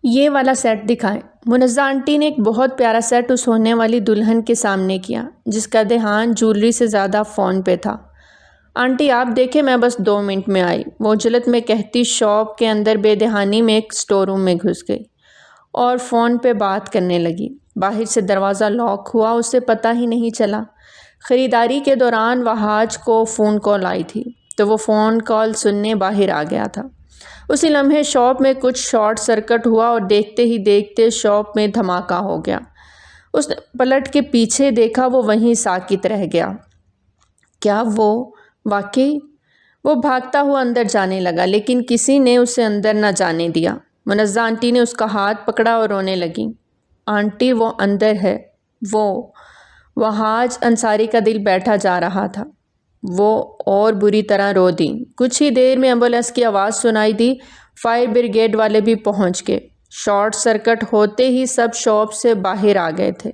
یہ والا سیٹ دکھائیں۔ منزہ آنٹی نے ایک بہت پیارا سیٹ اس ہونے والی دلہن کے سامنے کیا جس کا دھیان جولری سے زیادہ فون پہ تھا۔ آنٹی آپ دیکھیں، میں بس 2 منٹ میں آئی، وہ جلت میں کہتی شاپ کے اندر بے دہانی میں ایک اسٹور روم میں گھس گئی اور فون پہ بات کرنے لگی۔ باہر سے دروازہ لاک ہوا، اسے پتہ ہی نہیں چلا۔ خریداری کے دوران وہاج کو فون کال آئی تھی تو وہ فون کال سننے باہر آ گیا تھا۔ اسی لمحے شاپ میں کچھ شارٹ سرکٹ ہوا اور دیکھتے ہی دیکھتے شاپ میں دھماکہ ہو گیا۔ اس نے پلٹ کے پیچھے دیکھا، وہ وہیں ساکت رہ گیا۔ کیا وہ واقعی؟ وہ بھاگتا ہوا اندر جانے لگا لیکن کسی نے اسے اندر نہ جانے دیا۔ منزہ آنٹی نے اس کا ہاتھ پکڑا اور رونے لگی۔ آنٹی وہ اندر ہے۔ وہاج انصاری کا دل بیٹھا جا رہا تھا۔ وہ اور بری طرح رو دی۔ کچھ ہی دیر میں ایمبولینس کی آواز سنائی دی۔ فائر بریگیڈ والے بھی پہنچ گئے۔ شارٹ سرکٹ ہوتے ہی سب شاپ سے باہر آ گئے تھے۔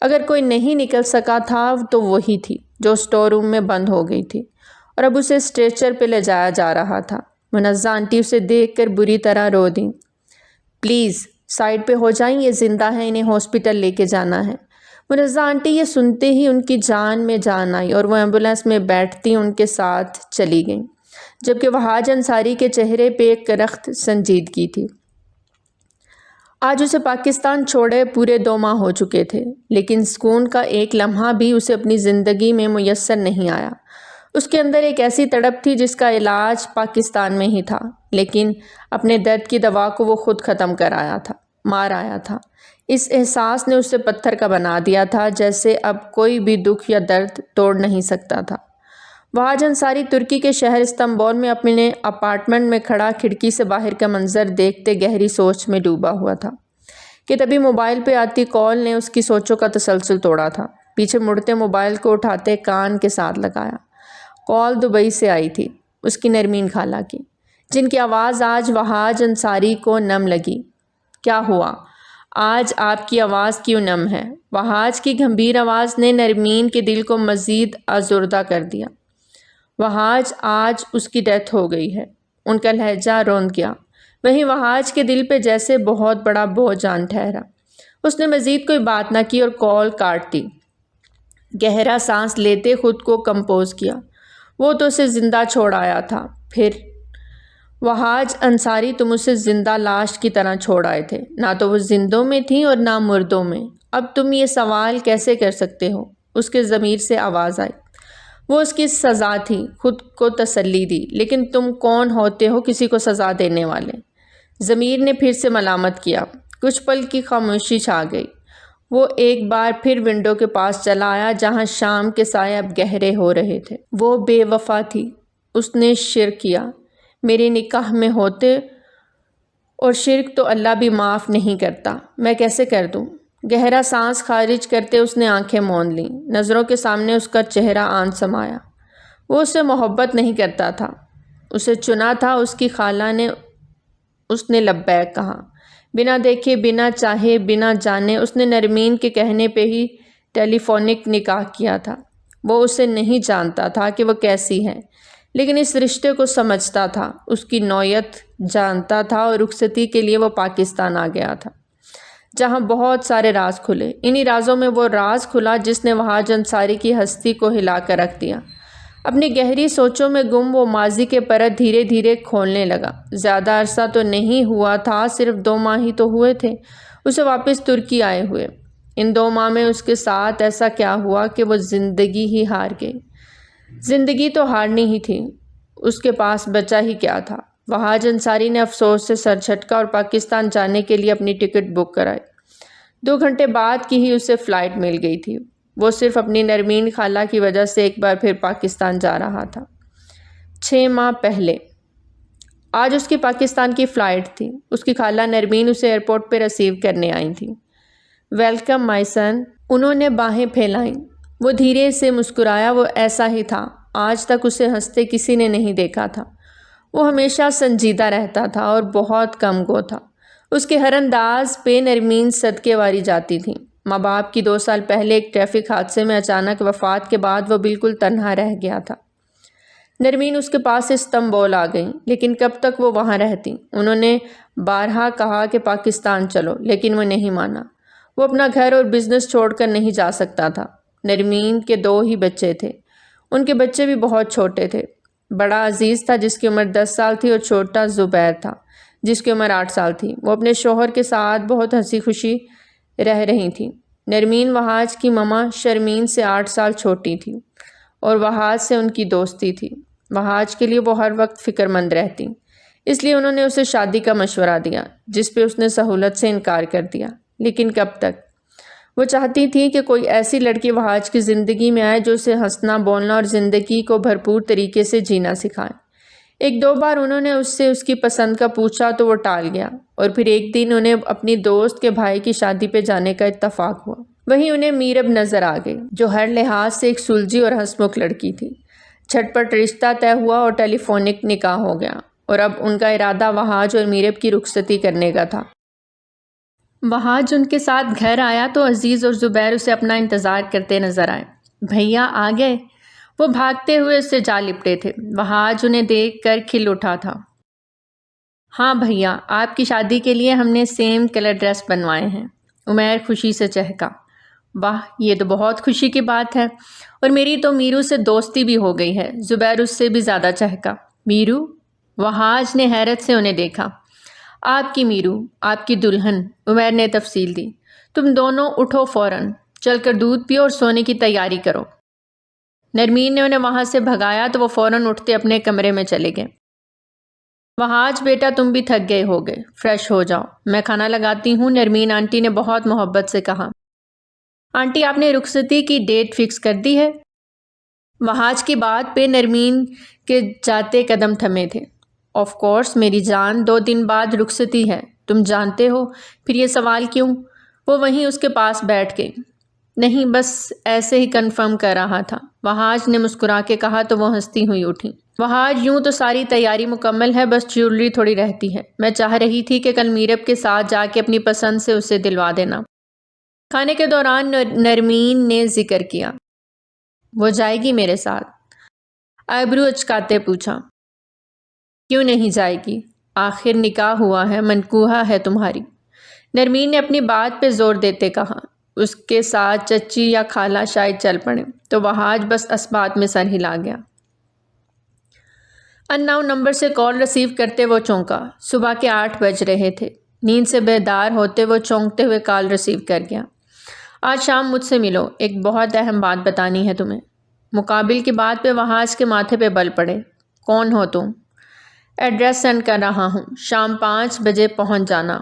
اگر کوئی نہیں نکل سکا تھا تو وہی تھی جو اسٹور روم میں بند ہو گئی تھی اور اب اسے اسٹریچر پہ لے جایا جا رہا تھا۔ منزہ آنٹی اسے دیکھ کر بری طرح رو دیں۔ پلیز سائڈ پہ ہو جائیں، یہ زندہ ہے، انہیں ہاسپٹل لے کے جانا ہے۔ منزہ آنٹی یہ سنتے ہی ان کی جان میں جان آئی اور وہ ایمبولینس میں بیٹھتی ان کے ساتھ چلی گئیں، جبکہ وہاج انصاری کے چہرے پہ ایک رخت سنجیدگی تھی۔ آج اسے پاکستان چھوڑے پورے 2 ماہ ہو چکے تھے، لیکن سکون کا ایک لمحہ بھی اسے اپنی زندگی میں میسر نہیں آیا۔ اس کے اندر ایک ایسی تڑپ تھی جس کا علاج پاکستان میں ہی تھا، لیکن اپنے درد کی دوا کو وہ خود ختم کر آیا تھا، مار آیا تھا۔ اس احساس نے اسے پتھر کا بنا دیا تھا، جیسے اب کوئی بھی دکھ یا درد توڑ نہیں سکتا تھا۔ وہاج انصاری ترکی کے شہر استنبول میں اپنے اپارٹمنٹ میں کھڑا کھڑکی سے باہر کا منظر دیکھتے گہری سوچ میں ڈوبا ہوا تھا کہ تبھی موبائل پہ آتی کال نے اس کی سوچوں کا تسلسل توڑا تھا۔ پیچھے مڑتے موبائل کو اٹھاتے کان کے ساتھ لگایا۔ کال دبئی سے آئی تھی، اس کی نرمین خالہ کی، جن کی آواز آج وہاج انصاری کو نم لگی۔ کیا ہوا؟ آج آپ کی آواز کیوں نم ہے؟ وہاج کی گمبھیر آواز نے نرمین کے دل کو مزید آزردہ کر دیا۔ وہاج آج اس کی ڈیتھ ہو گئی ہے، ان کا لہجہ روند گیا۔ وہیں وہاج کے دل پہ جیسے بہت بڑا بوجھ آن ٹھہرا۔ اس نے مزید کوئی بات نہ کی اور کال کاٹ دی۔ گہرا سانس لیتے خود کو کمپوز کیا۔ وہ تو اسے زندہ چھوڑ آیا تھا، پھر وہاج انصاری تم اسے زندہ لاش کی طرح چھوڑ آئے تھے، نہ تو وہ زندوں میں تھی اور نہ مردوں میں۔ اب تم یہ سوال کیسے کر سکتے ہو؟ اس کے ضمیر سے آواز آئی۔ وہ اس کی سزا تھی، خود کو تسلی دی، لیکن تم کون ہوتے ہو کسی کو سزا دینے والے؟ ضمیر نے پھر سے ملامت کیا۔ کچھ پل کی خاموشی چھا گئی۔ وہ ایک بار پھر ونڈو کے پاس چلا آیا جہاں شام کے سائے اب گہرے ہو رہے تھے۔ وہ بے وفا تھی، اس نے شرک کیا، میرے نکاح میں ہوتے، اور شرک تو اللہ بھی معاف نہیں کرتا، میں کیسے کر دوں؟ گہرا سانس خارج کرتے اس نے آنکھیں موند لیں۔ نظروں کے سامنے اس کا چہرہ آن سمایا۔ وہ اس سے محبت نہیں کرتا تھا، اسے چنا تھا۔ اس کی خالہ نے، اس نے لبیک کہا، بنا دیکھے، بنا چاہے، بنا جانے۔ اس نے نرمین کے کہنے پہ ہی ٹیلی فونک نکاح کیا تھا۔ وہ اسے نہیں جانتا تھا کہ وہ کیسی ہے، لیکن اس رشتے کو سمجھتا تھا، اس کی نوعیت جانتا تھا، اور رخصتی کے لیے وہ پاکستان آ گیا تھا جہاں بہت سارے راز کھلے۔ انہی رازوں میں وہ راز کھلا جس نے وہاج انصاری کی ہستی کو ہلا کر رکھ دیا۔ اپنی گہری سوچوں میں گم وہ ماضی کے پرت دھیرے دھیرے کھولنے لگا۔ زیادہ عرصہ تو نہیں ہوا تھا، صرف 2 ماہ ہی تو ہوئے تھے اسے واپس ترکی آئے ہوئے۔ ان 2 ماہ میں اس کے ساتھ ایسا کیا ہوا کہ وہ زندگی ہی ہار گئی؟ زندگی تو ہارنی ہی تھی، اس کے پاس بچا ہی کیا تھا؟ وہاج انصاری نے افسوس سے سر جھٹکا اور پاکستان جانے کے لیے اپنی ٹکٹ بک کرائی۔ 2 گھنٹے بعد کی ہی اسے فلائٹ مل گئی تھی۔ وہ صرف اپنی نرمین خالہ کی وجہ سے ایک بار پھر پاکستان جا رہا تھا۔ 6 ماہ پہلے آج اس کی پاکستان کی فلائٹ تھی۔ اس کی خالہ نرمین اسے ایئرپورٹ پہ ریسیو کرنے آئی تھیں۔ ویلکم مائی سن، انہوں نے باہیں پھیلائیں۔ وہ دھیرے سے مسکرایا۔ وہ ایسا ہی تھا، آج تک اسے ہنستے کسی نے نہیں دیکھا تھا۔ وہ ہمیشہ سنجیدہ رہتا تھا اور بہت کم گو تھا۔ اس کے ہر انداز پہ نرمین صدقے واری جاتی تھی۔ ماں باپ کی 2 سال پہلے ایک ٹریفک حادثے میں اچانک وفات کے بعد وہ بالکل تنہا رہ گیا تھا۔ نرمین اس کے پاس استنبول آ گئیں، لیکن کب تک وہ وہاں رہتی؟ انہوں نے بارہا کہا کہ پاکستان چلو، لیکن وہ نہیں مانا۔ وہ اپنا گھر اور بزنس چھوڑ کر نہیں جا سکتا تھا۔ نرمین کے 2 ہی بچے تھے، ان کے بچے بھی بہت چھوٹے تھے۔ بڑا عزیز تھا جس کی عمر 10 سال تھی، اور چھوٹا زبیر تھا جس کی عمر 8 سال تھی۔ وہ اپنے شوہر کے ساتھ بہت ہنسی خوشی رہ رہی تھیں۔ نرمین وہاج کی ماما شرمین سے 8 سال چھوٹی تھی اور وہاج سے ان کی دوستی تھی۔ وہاج کے لیے وہ ہر وقت فکر مند رہتی، اس لیے انہوں نے اسے شادی کا مشورہ دیا، جس پہ اس نے سہولت سے انکار کر دیا۔ لیکن کب تک؟ وہ چاہتی تھی کہ کوئی ایسی لڑکی وہاج کی زندگی میں آئے جو اسے ہنسنا بولنا اور زندگی کو بھرپور طریقے سے جینا سکھائے۔ 1-2 بار انہوں نے اس سے اس کی پسند کا پوچھا تو وہ ٹال گیا، اور پھر ایک دن انہیں اپنی دوست کے بھائی کی شادی پہ جانے کا اتفاق ہوا۔ وہیں انہیں میرب نظر آ گئی، جو ہر لحاظ سے ایک سلجھی اور ہنسمکھ لڑکی تھی۔ جھٹ پٹ رشتہ طے ہوا اور ٹیلی فونک نکاح ہو گیا، اور اب ان کا ارادہ وہاج اور میرب کی رخصتی کرنے کا تھا۔ وہاج ان کے ساتھ گھر آیا تو عزیز اور زبیر اسے اپنا انتظار کرتے نظر آئے۔ بھیا آ گئے؟ وہ بھاگتے ہوئے اس سے جا لپٹے تھے۔ وہاج انہیں دیکھ کر کھل اٹھا تھا۔ ہاں بھیا، آپ کی شادی کے لیے ہم نے سیم کلر ڈریس بنوائے ہیں، عمیر خوشی سے چہکا۔ واہ، یہ تو بہت خوشی کی بات ہے، اور میری تو میرو سے دوستی بھی ہو گئی ہے، زبیر اس سے بھی زیادہ چہکا۔ میرو؟ وہاج نے حیرت سے انہیں دیکھا۔ آپ کی میرو، آپ کی دلہن، عمیر نے تفصیل دی۔ تم دونوں اٹھو، فوراً چل کر دودھ پیو اور سونے کی تیاری کرو۔ نرمین نے انہیں وہاں سے بھگایا تو وہ فوراً اٹھتے اپنے کمرے میں چلے گئے۔ وہاج بیٹا، تم بھی تھک گئے ہوگے، فریش ہو جاؤ، میں کھانا لگاتی ہوں، نرمین آنٹی نے بہت محبت سے کہا۔ آنٹی، آپ نے رخصتی کی ڈیٹ فکس کر دی ہے؟ وہاج کی بات پہ نرمین کے جاتے قدم تھمے تھے۔ آف کورس میری جان، 2 دن بعد رخصتی ہے، تم جانتے ہو، پھر یہ سوال کیوں؟ وہ وہیں اس کے پاس بیٹھ گئی۔ نہیں، بس ایسے ہی کنفرم کر رہا تھا، وہاج نے مسکرا کے کہا تو وہ ہنستی ہوئی اٹھی۔ وہاج، یوں تو ساری تیاری مکمل ہے، بس جیولری تھوڑی رہتی ہے، میں چاہ رہی تھی کہ کل میرب کے ساتھ جا کے اپنی پسند سے اسے دلوا دینا۔ کھانے کے دوران نرمین نے ذکر کیا۔ وہ جائے گی میرے ساتھ؟ آئبرو اچکاتے پوچھا۔ کیوں نہیں جائے گی؟ آخر نکاح ہوا ہے، منکوحہ ہے تمہاری۔ نرمین نے اپنی بات پہ زور دیتے کہا۔ اس کے ساتھ چچی یا خالہ شاید چل پڑے، تو وہاج بس اسبات میں سر ہلا گیا۔ ان نون نمبر سے کال ریسیو کرتے وہ چونکا۔ صبح کے 8 بج رہے تھے۔ نیند سے بیدار ہوتے وہ چونکتے ہوئے کال ریسیو کر گیا۔ آج شام مجھ سے ملو، ایک بہت اہم بات بتانی ہے تمہیں۔ مقابل کی بات پہ وہاج کے ماتھے پہ بل پڑے۔ کون ہو تم؟ ایڈریس سینڈ کر رہا ہوں، شام 5 بجے پہنچ جانا۔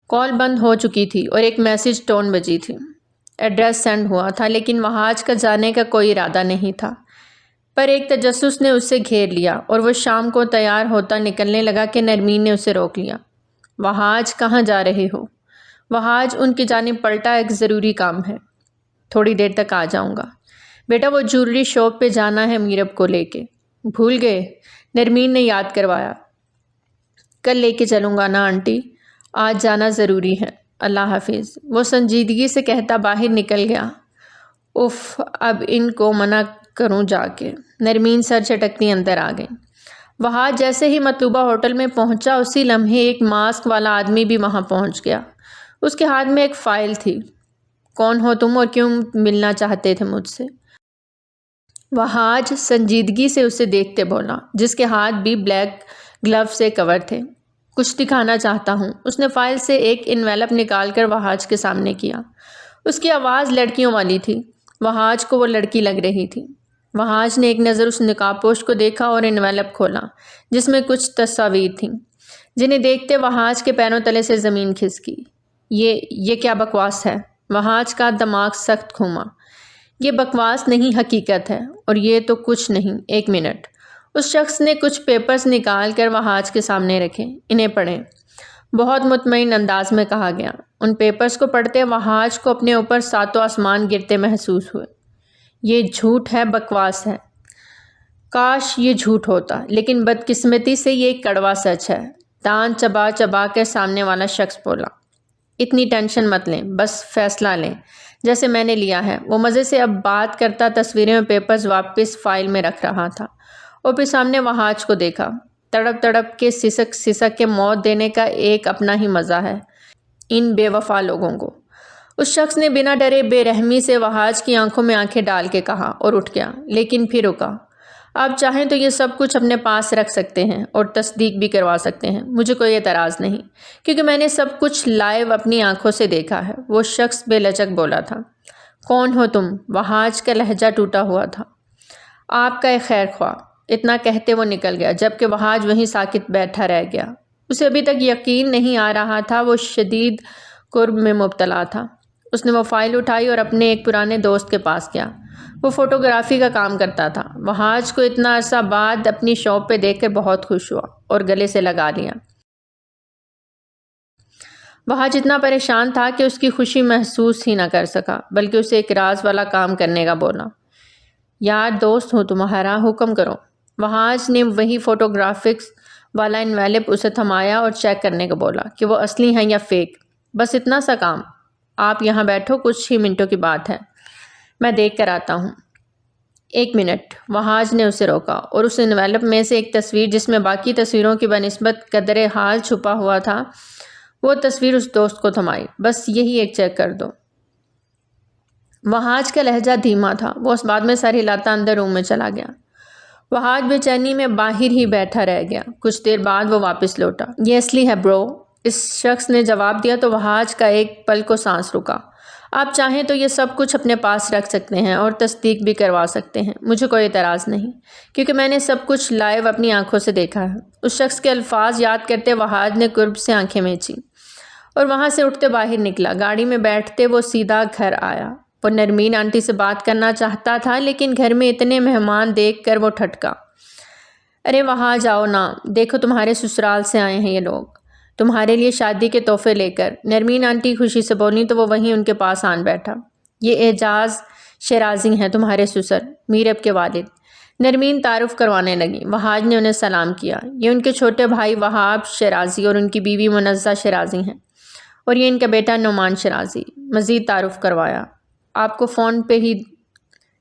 کال بند ہو چکی تھی اور ایک میسج ٹون بجی تھی۔ ایڈریس سینڈ ہوا تھا، لیکن وہاج کا جانے کا کوئی ارادہ نہیں تھا، پر ایک تجسس نے اسے گھیر لیا اور وہ شام کو تیار ہوتا نکلنے لگا کہ نرمین نے اسے روک لیا۔ وہاج، کہاں جا رہے ہو؟ وہاج ان کی جانب پلٹا، ایک ضروری کام ہے، تھوڑی دیر تک آ جاؤں گا۔ بیٹا، وہ جیولری شاپ پہ جانا ہے میرب کو لے کے۔ بھول گئے؟ نرمین نے یاد کروایا۔ کل لے کے چلوں گا نا آنٹی، آج جانا ضروری ہے، اللہ حافظ، وہ سنجیدگی سے کہتا باہر نکل گیا۔ اف، اب ان کو منع کروں جا کے۔ نرمین سر چٹکتی اندر آ گئی۔ وہاج جیسے ہی مطلوبہ ہوٹل میں پہنچا، اسی لمحے ایک ماسک والا آدمی بھی وہاں پہنچ گیا۔ اس کے ہاتھ میں ایک فائل تھی۔ کون ہو تم اور کیوں ملنا چاہتے تھے مجھ سے؟ وہاج سنجیدگی سے اسے دیکھتے بولا، جس کے ہاتھ بھی بلیک گلو سے کور تھے۔ کچھ دکھانا چاہتا ہوں۔ اس نے فائل سے ایک انویلپ نکال کر وہاج کے سامنے کیا۔ اس کی آواز لڑکیوں والی تھی۔ وہاج کو وہ لڑکی لگ رہی تھی۔ وہاج نے ایک نظر اس نقاب پوش کو دیکھا اور انویلپ کھولا، جس میں کچھ تصاویر تھیں، جنہیں دیکھتے وہاج کے پیروں تلے سے زمین کھسکی۔ یہ کیا بکواس ہے؟ وہاج کا دماغ سخت گھوما۔ یہ بکواس نہیں، حقیقت ہے، اور یہ تو کچھ نہیں۔ 1 منٹ۔ اس شخص نے کچھ پیپرز نکال کر وہاج کے سامنے رکھے۔ انہیں پڑھیں، بہت مطمئن انداز میں کہا گیا۔ ان پیپرز کو پڑھتے وہاج کو اپنے اوپر 7 آسمان گرتے محسوس ہوئے۔ یہ جھوٹ ہے، بکواس ہے۔ کاش یہ جھوٹ ہوتا، لیکن بدقسمتی سے یہ ایک کڑوا سچ ہے۔ دان چبا چبا کر سامنے والا شخص بولا۔ اتنی ٹینشن مت لیں، بس فیصلہ لیں جیسے میں نے لیا ہے۔ وہ مزے سے اب بات کرتا تصویریں اور پیپرز واپس فائل میں رکھ رہا تھا، اور پھر سامنے وہاج کو دیکھا۔ تڑپ تڑپ کے سسک سسک کے موت دینے کا ایک اپنا ہی مزہ ہے ان بے وفا لوگوں کو۔ اس شخص نے بنا ڈرے بے رحمی سے وہاج کی آنکھوں میں آنکھیں ڈال کے کہا اور اٹھ گیا، لیکن پھر رکا۔ آپ چاہیں تو یہ سب کچھ اپنے پاس رکھ سکتے ہیں اور تصدیق بھی کروا سکتے ہیں، مجھے کوئی اعتراض نہیں، کیونکہ میں نے سب کچھ لائیو اپنی آنکھوں سے دیکھا ہے۔ وہ شخص بے لچک بولا تھا۔ کون ہو تم؟ وہاج کا لہجہ ٹوٹا ہوا تھا۔ آپ کا ایک خیر خواہ، اتنا کہتے وہ نکل گیا، جبکہ وہاج وہیں ساکت بیٹھا رہ گیا۔ اسے ابھی تک یقین نہیں آ رہا تھا، وہ شدید کرب میں مبتلا تھا۔ اس نے وہ فائل اٹھائی اور اپنے ایک پرانے دوست کے پاس گیا۔ وہ فوٹوگرافی کا کام کرتا تھا۔ وہاج کو اتنا عرصہ بعد اپنی شاپ پہ دیکھ کر بہت خوش ہوا اور گلے سے لگا لیا۔ وہاج اتنا پریشان تھا کہ اس کی خوشی محسوس ہی نہ کر سکا، بلکہ اسے ایک راز والا کام کرنے کا بولا۔ یار دوست ہوں تمہارا، حکم کرو۔ وہاج نے وہی فوٹوگرافکس والا انویلپ اسے تھمایا اور چیک کرنے کو بولا کہ وہ اصلی ہیں یا فیک۔ بس اتنا سا کام، آپ یہاں بیٹھو، کچھ ہی منٹوں کی بات ہے، میں دیکھ کر آتا ہوں۔ ایک منٹ، وہاج نے اسے روکا اور اس انویلپ میں سے ایک تصویر جس میں باقی تصویروں کی بنسبت قدرے حال چھپا ہوا تھا، وہ تصویر اس دوست کو تھمائی۔ بس یہی ایک چیک کر دو۔ وہاج کا لہجہ دھیما تھا، وہ اس بعد میں سر ہلاتا اندر روم میں چلا گیا۔ وہاج بے چینی میں باہر ہی بیٹھا رہ گیا۔ کچھ دیر بعد وہ واپس لوٹا۔ یہ اصلی ہے برو، اس شخص نے جواب دیا تو وہاج کا ایک پل کو سانس رکا۔ آپ چاہیں تو یہ سب کچھ اپنے پاس رکھ سکتے ہیں اور تصدیق بھی کروا سکتے ہیں، مجھے کوئی اعتراض نہیں، کیونکہ میں نے سب کچھ لائیو اپنی آنکھوں سے دیکھا ہے۔ اس شخص کے الفاظ یاد کرتے وہاج نے قرب سے آنکھیں میچی اور وہاں سے اٹھتے باہر نکلا۔ گاڑی میں بیٹھتے وہ سیدھا گھر آیا۔ وہ نرمین آنٹی سے بات کرنا چاہتا تھا، لیکن گھر میں اتنے مہمان دیکھ کر وہ ٹھٹکا۔ ارے وہاج آؤ نا، دیکھو تمہارے سسرال سے آئے ہیں یہ لوگ، تمہارے لیے شادی کے تحفے لے کر۔ نرمین آنٹی خوشی سے بولی تو وہ وہیں ان کے پاس آن بیٹھا۔ یہ اعجاز شیرازی ہیں، تمہارے سسر، میرب کے والد۔ نرمین تعارف کروانے لگی۔ وہاج نے انہیں سلام کیا۔ یہ ان کے چھوٹے بھائی وہاب شیرازی اور ان کی بیوی منزہ شیرازی ہیں، اور یہ ان کا بیٹا نعمان شیرازی۔ مزید تعارف کروایا۔ آپ کو فون پہ ہی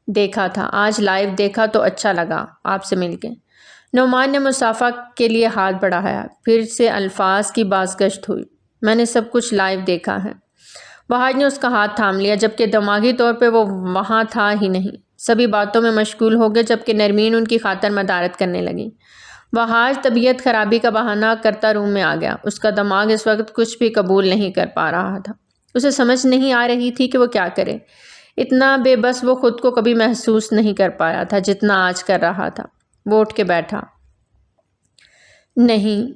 دیکھا تھا، آج لائیو دیکھا تو اچھا لگا آپ سے مل کے۔ نعمان نے مصافحہ کے لیے ہاتھ بڑھایا، پھر سے الفاظ کی بازگشت ہوئی۔ میں نے سب کچھ لائیو دیکھا ہے۔ وہاج نے اس کا ہاتھ تھام لیا، جبکہ دماغی طور پہ وہ وہاں تھا ہی نہیں۔ سبھی باتوں میں مشغول ہو گئے، جبکہ نرمین ان کی خاطر مدارت کرنے لگی۔ وہاج طبیعت خرابی کا بہانہ کرتا روم میں آ گیا۔ اس کا دماغ اس وقت کچھ بھی قبول نہیں کر پا رہا تھا۔ اسے سمجھ نہیں آ رہی تھی کہ وہ کیا کرے۔ اتنا بے بس وہ خود کو کبھی محسوس نہیں کر پایا تھا جتنا آج کر رہا تھا۔ وہ اٹھ کے بیٹھا۔ نہیں،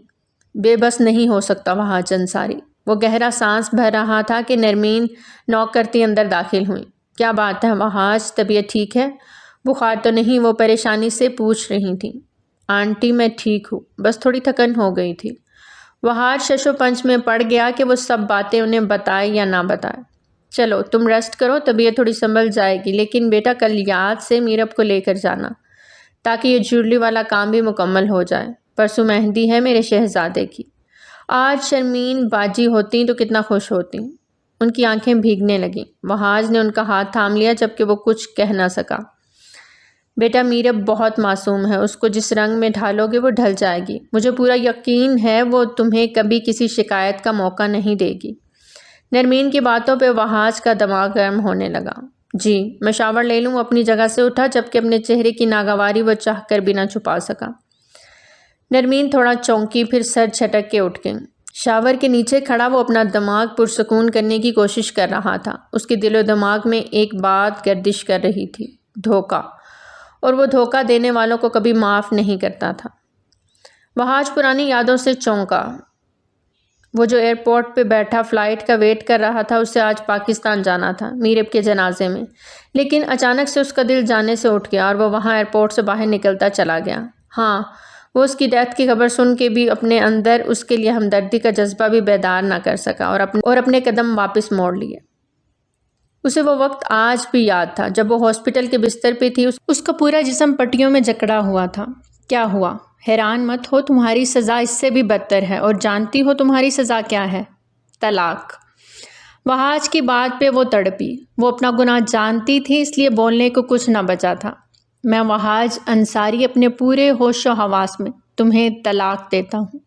بے بس نہیں ہو سکتا وہاج انصاری۔ وہ گہرا سانس بھر رہا تھا کہ نرمین نوک کرتی اندر داخل ہوئی۔ کیا بات ہے وہاج، طبیعت ٹھیک ہے؟ بخار تو نہیں؟ وہ پریشانی سے پوچھ رہی تھی۔ آنٹی میں ٹھیک ہوں، بس تھوڑی تھکن ہو گئی تھی۔ وہاج شش و پنج میں پڑ گیا کہ وہ سب باتیں انہیں بتائے یا نہ بتائے۔ چلو تم ریسٹ کرو، طبیعت تھوڑی سنبھل جائے گی، لیکن بیٹا کل یاد سے میرب کو لے کر جانا، تاکہ یہ جویلری والا کام بھی مکمل ہو جائے۔ پرسوں مہندی ہے میرے شہزادے کی۔ آج شرمین باجی ہوتی تو کتنا خوش ہوتی۔ ان کی آنکھیں بھیگنے لگیں۔ وہاج نے ان کا ہاتھ تھام لیا، جبکہ وہ کچھ کہہ نہ سکا۔ بیٹا میرب بہت معصوم ہے، اس کو جس رنگ میں ڈھالو گے وہ ڈھل جائے گی۔ مجھے پورا یقین ہے وہ تمہیں کبھی کسی شکایت کا موقع نہیں دے گی۔ نرمین کی باتوں پہ وہاج کا دماغ گرم ہونے لگا۔ جی میں شاور لے لوں؟ وہ اپنی جگہ سے اٹھا، جبکہ اپنے چہرے کی ناگواری وہ چاہ کر بھی نہ چھپا سکا۔ نرمین تھوڑا چونکی، پھر سر جھٹک کے اٹھ گئی۔ شاور کے نیچے کھڑا وہ اپنا دماغ پرسکون کرنے کی کوشش کر رہا تھا۔ اس کے دل و دماغ میں ایک بات گردش کر رہی تھی، دھوکہ، اور وہ دھوکہ دینے والوں کو کبھی معاف نہیں کرتا تھا۔ وہاج پرانی یادوں سے چونکا۔ وہ جو ایئرپورٹ پہ بیٹھا فلائٹ کا ویٹ کر رہا تھا، اسے آج پاکستان جانا تھا میرب کے جنازے میں، لیکن اچانک سے اس کا دل جانے سے اٹھ گیا اور وہ وہاں ایئرپورٹ سے باہر نکلتا چلا گیا۔ ہاں، وہ اس کی ڈیتھ کی خبر سن کے بھی اپنے اندر اس کے لیے ہمدردی کا جذبہ بھی بیدار نہ کر سکا اور اپنے قدم واپس موڑ لیے۔ اسے وہ وقت آج بھی یاد تھا جب وہ ہاسپٹل کے بستر پہ تھی۔ اس کا پورا جسم پٹیوں میں جکڑا ہوا تھا۔ کیا ہوا؟ حیران مت ہو، تمہاری سزا اس سے بھی بدتر ہے، اور جانتی ہو تمہاری سزا کیا ہے؟ طلاق۔ وہاج کی بات پہ وہ تڑپی۔ وہ اپنا گناہ جانتی تھی، اس لیے بولنے کو کچھ نہ بچا تھا۔ میں وہاج انصاری اپنے پورے ہوش و حواس میں تمہیں طلاق دیتا ہوں،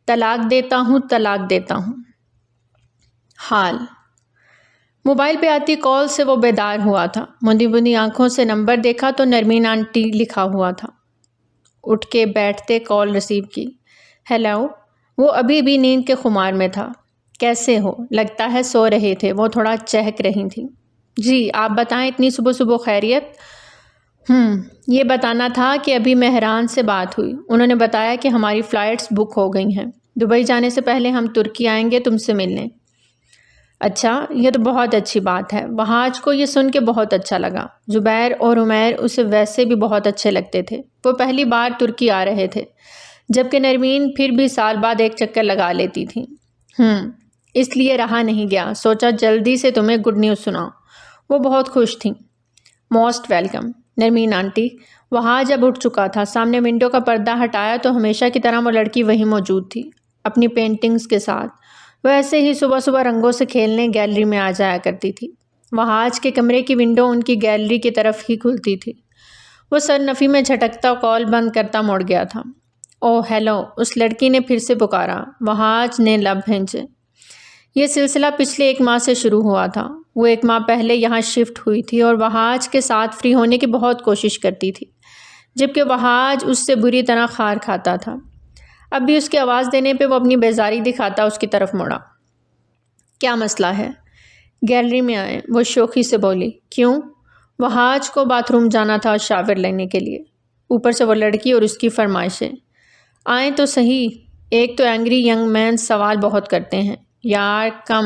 طلاق دیتا ہوں، طلاق دیتا ہوں۔ حال موبائل پہ آتی کال سے وہ بیدار ہوا تھا۔ مندی مندی آنکھوں سے نمبر دیکھا تو نرمین آنٹی لکھا ہوا تھا۔ اٹھ کے بیٹھتے کال ریسیو کی۔ ہیلو۔ وہ ابھی بھی نیند کے خمار میں تھا۔ کیسے ہو؟ لگتا ہے سو رہے تھے۔ وہ تھوڑا چہک رہی تھیں۔ جی آپ بتائیں، اتنی صبح صبح خیریت؟ یہ بتانا تھا کہ ابھی مہران سے بات ہوئی، انہوں نے بتایا کہ ہماری فلائٹس بک ہو گئی ہیں، دبئی جانے سے پہلے ہم ترکی آئیں گے تم سے ملنے۔ اچھا، یہ تو بہت اچھی بات ہے۔ وہاج کو یہ سن کے بہت اچھا لگا۔ زبیر اور عمیر اسے ویسے بھی بہت اچھے لگتے تھے۔ وہ پہلی بار ترکی آ رہے تھے، جبکہ نرمین پھر بھی سال بعد ایک چکر لگا لیتی تھی۔ اس لیے رہا نہیں گیا، سوچا جلدی سے تمہیں گڈ نیوز سناؤں۔ وہ بہت خوش تھیں۔ Most welcome Nirmeen aunty. Wahaj اب اٹھ چکا تھا۔ سامنے ونڈو کا پردہ ہٹایا تو ہمیشہ کی طرح وہ لڑکی وہیں موجود تھی، اپنی پینٹنگز کے ساتھ۔ وہ ایسے ہی صبح صبح رنگوں سے کھیلنے گیلری میں آ جایا کرتی تھی۔ وہاج کے کمرے کی ونڈو ان کی گیلری کی طرف ہی کھلتی تھی۔ وہ سر نفی میں جھٹکتا کال بند کرتا مڑ گیا تھا۔ اوہ ہیلو، اس لڑکی نے پھر سے پکارا۔ وہاج نے لب بھینچے۔ یہ سلسلہ پچھلے 1 ماہ سے شروع ہوا تھا۔ وہ 1 ماہ پہلے یہاں شفٹ ہوئی تھی اور وہاج کے ساتھ فری ہونے کی بہت کوشش کرتی تھی، جبکہ وہاج اس سے بری طرح خار کھاتا تھا۔ اب بھی اس کی آواز دینے پہ وہ اپنی بیزاری دکھاتا اس کی طرف مڑا۔ کیا مسئلہ ہے؟ گیلری میں آئیں، وہ شوخی سے بولی۔ کیوں؟ وہاج کو باتھ روم جانا تھا شاور لینے کے لیے۔ اوپر سے وہ لڑکی اور اس کی فرمائشیں۔ آئیں تو صحیح۔ ایک تو اینگری ینگ مین سوال بہت کرتے ہیں۔ یار کم۔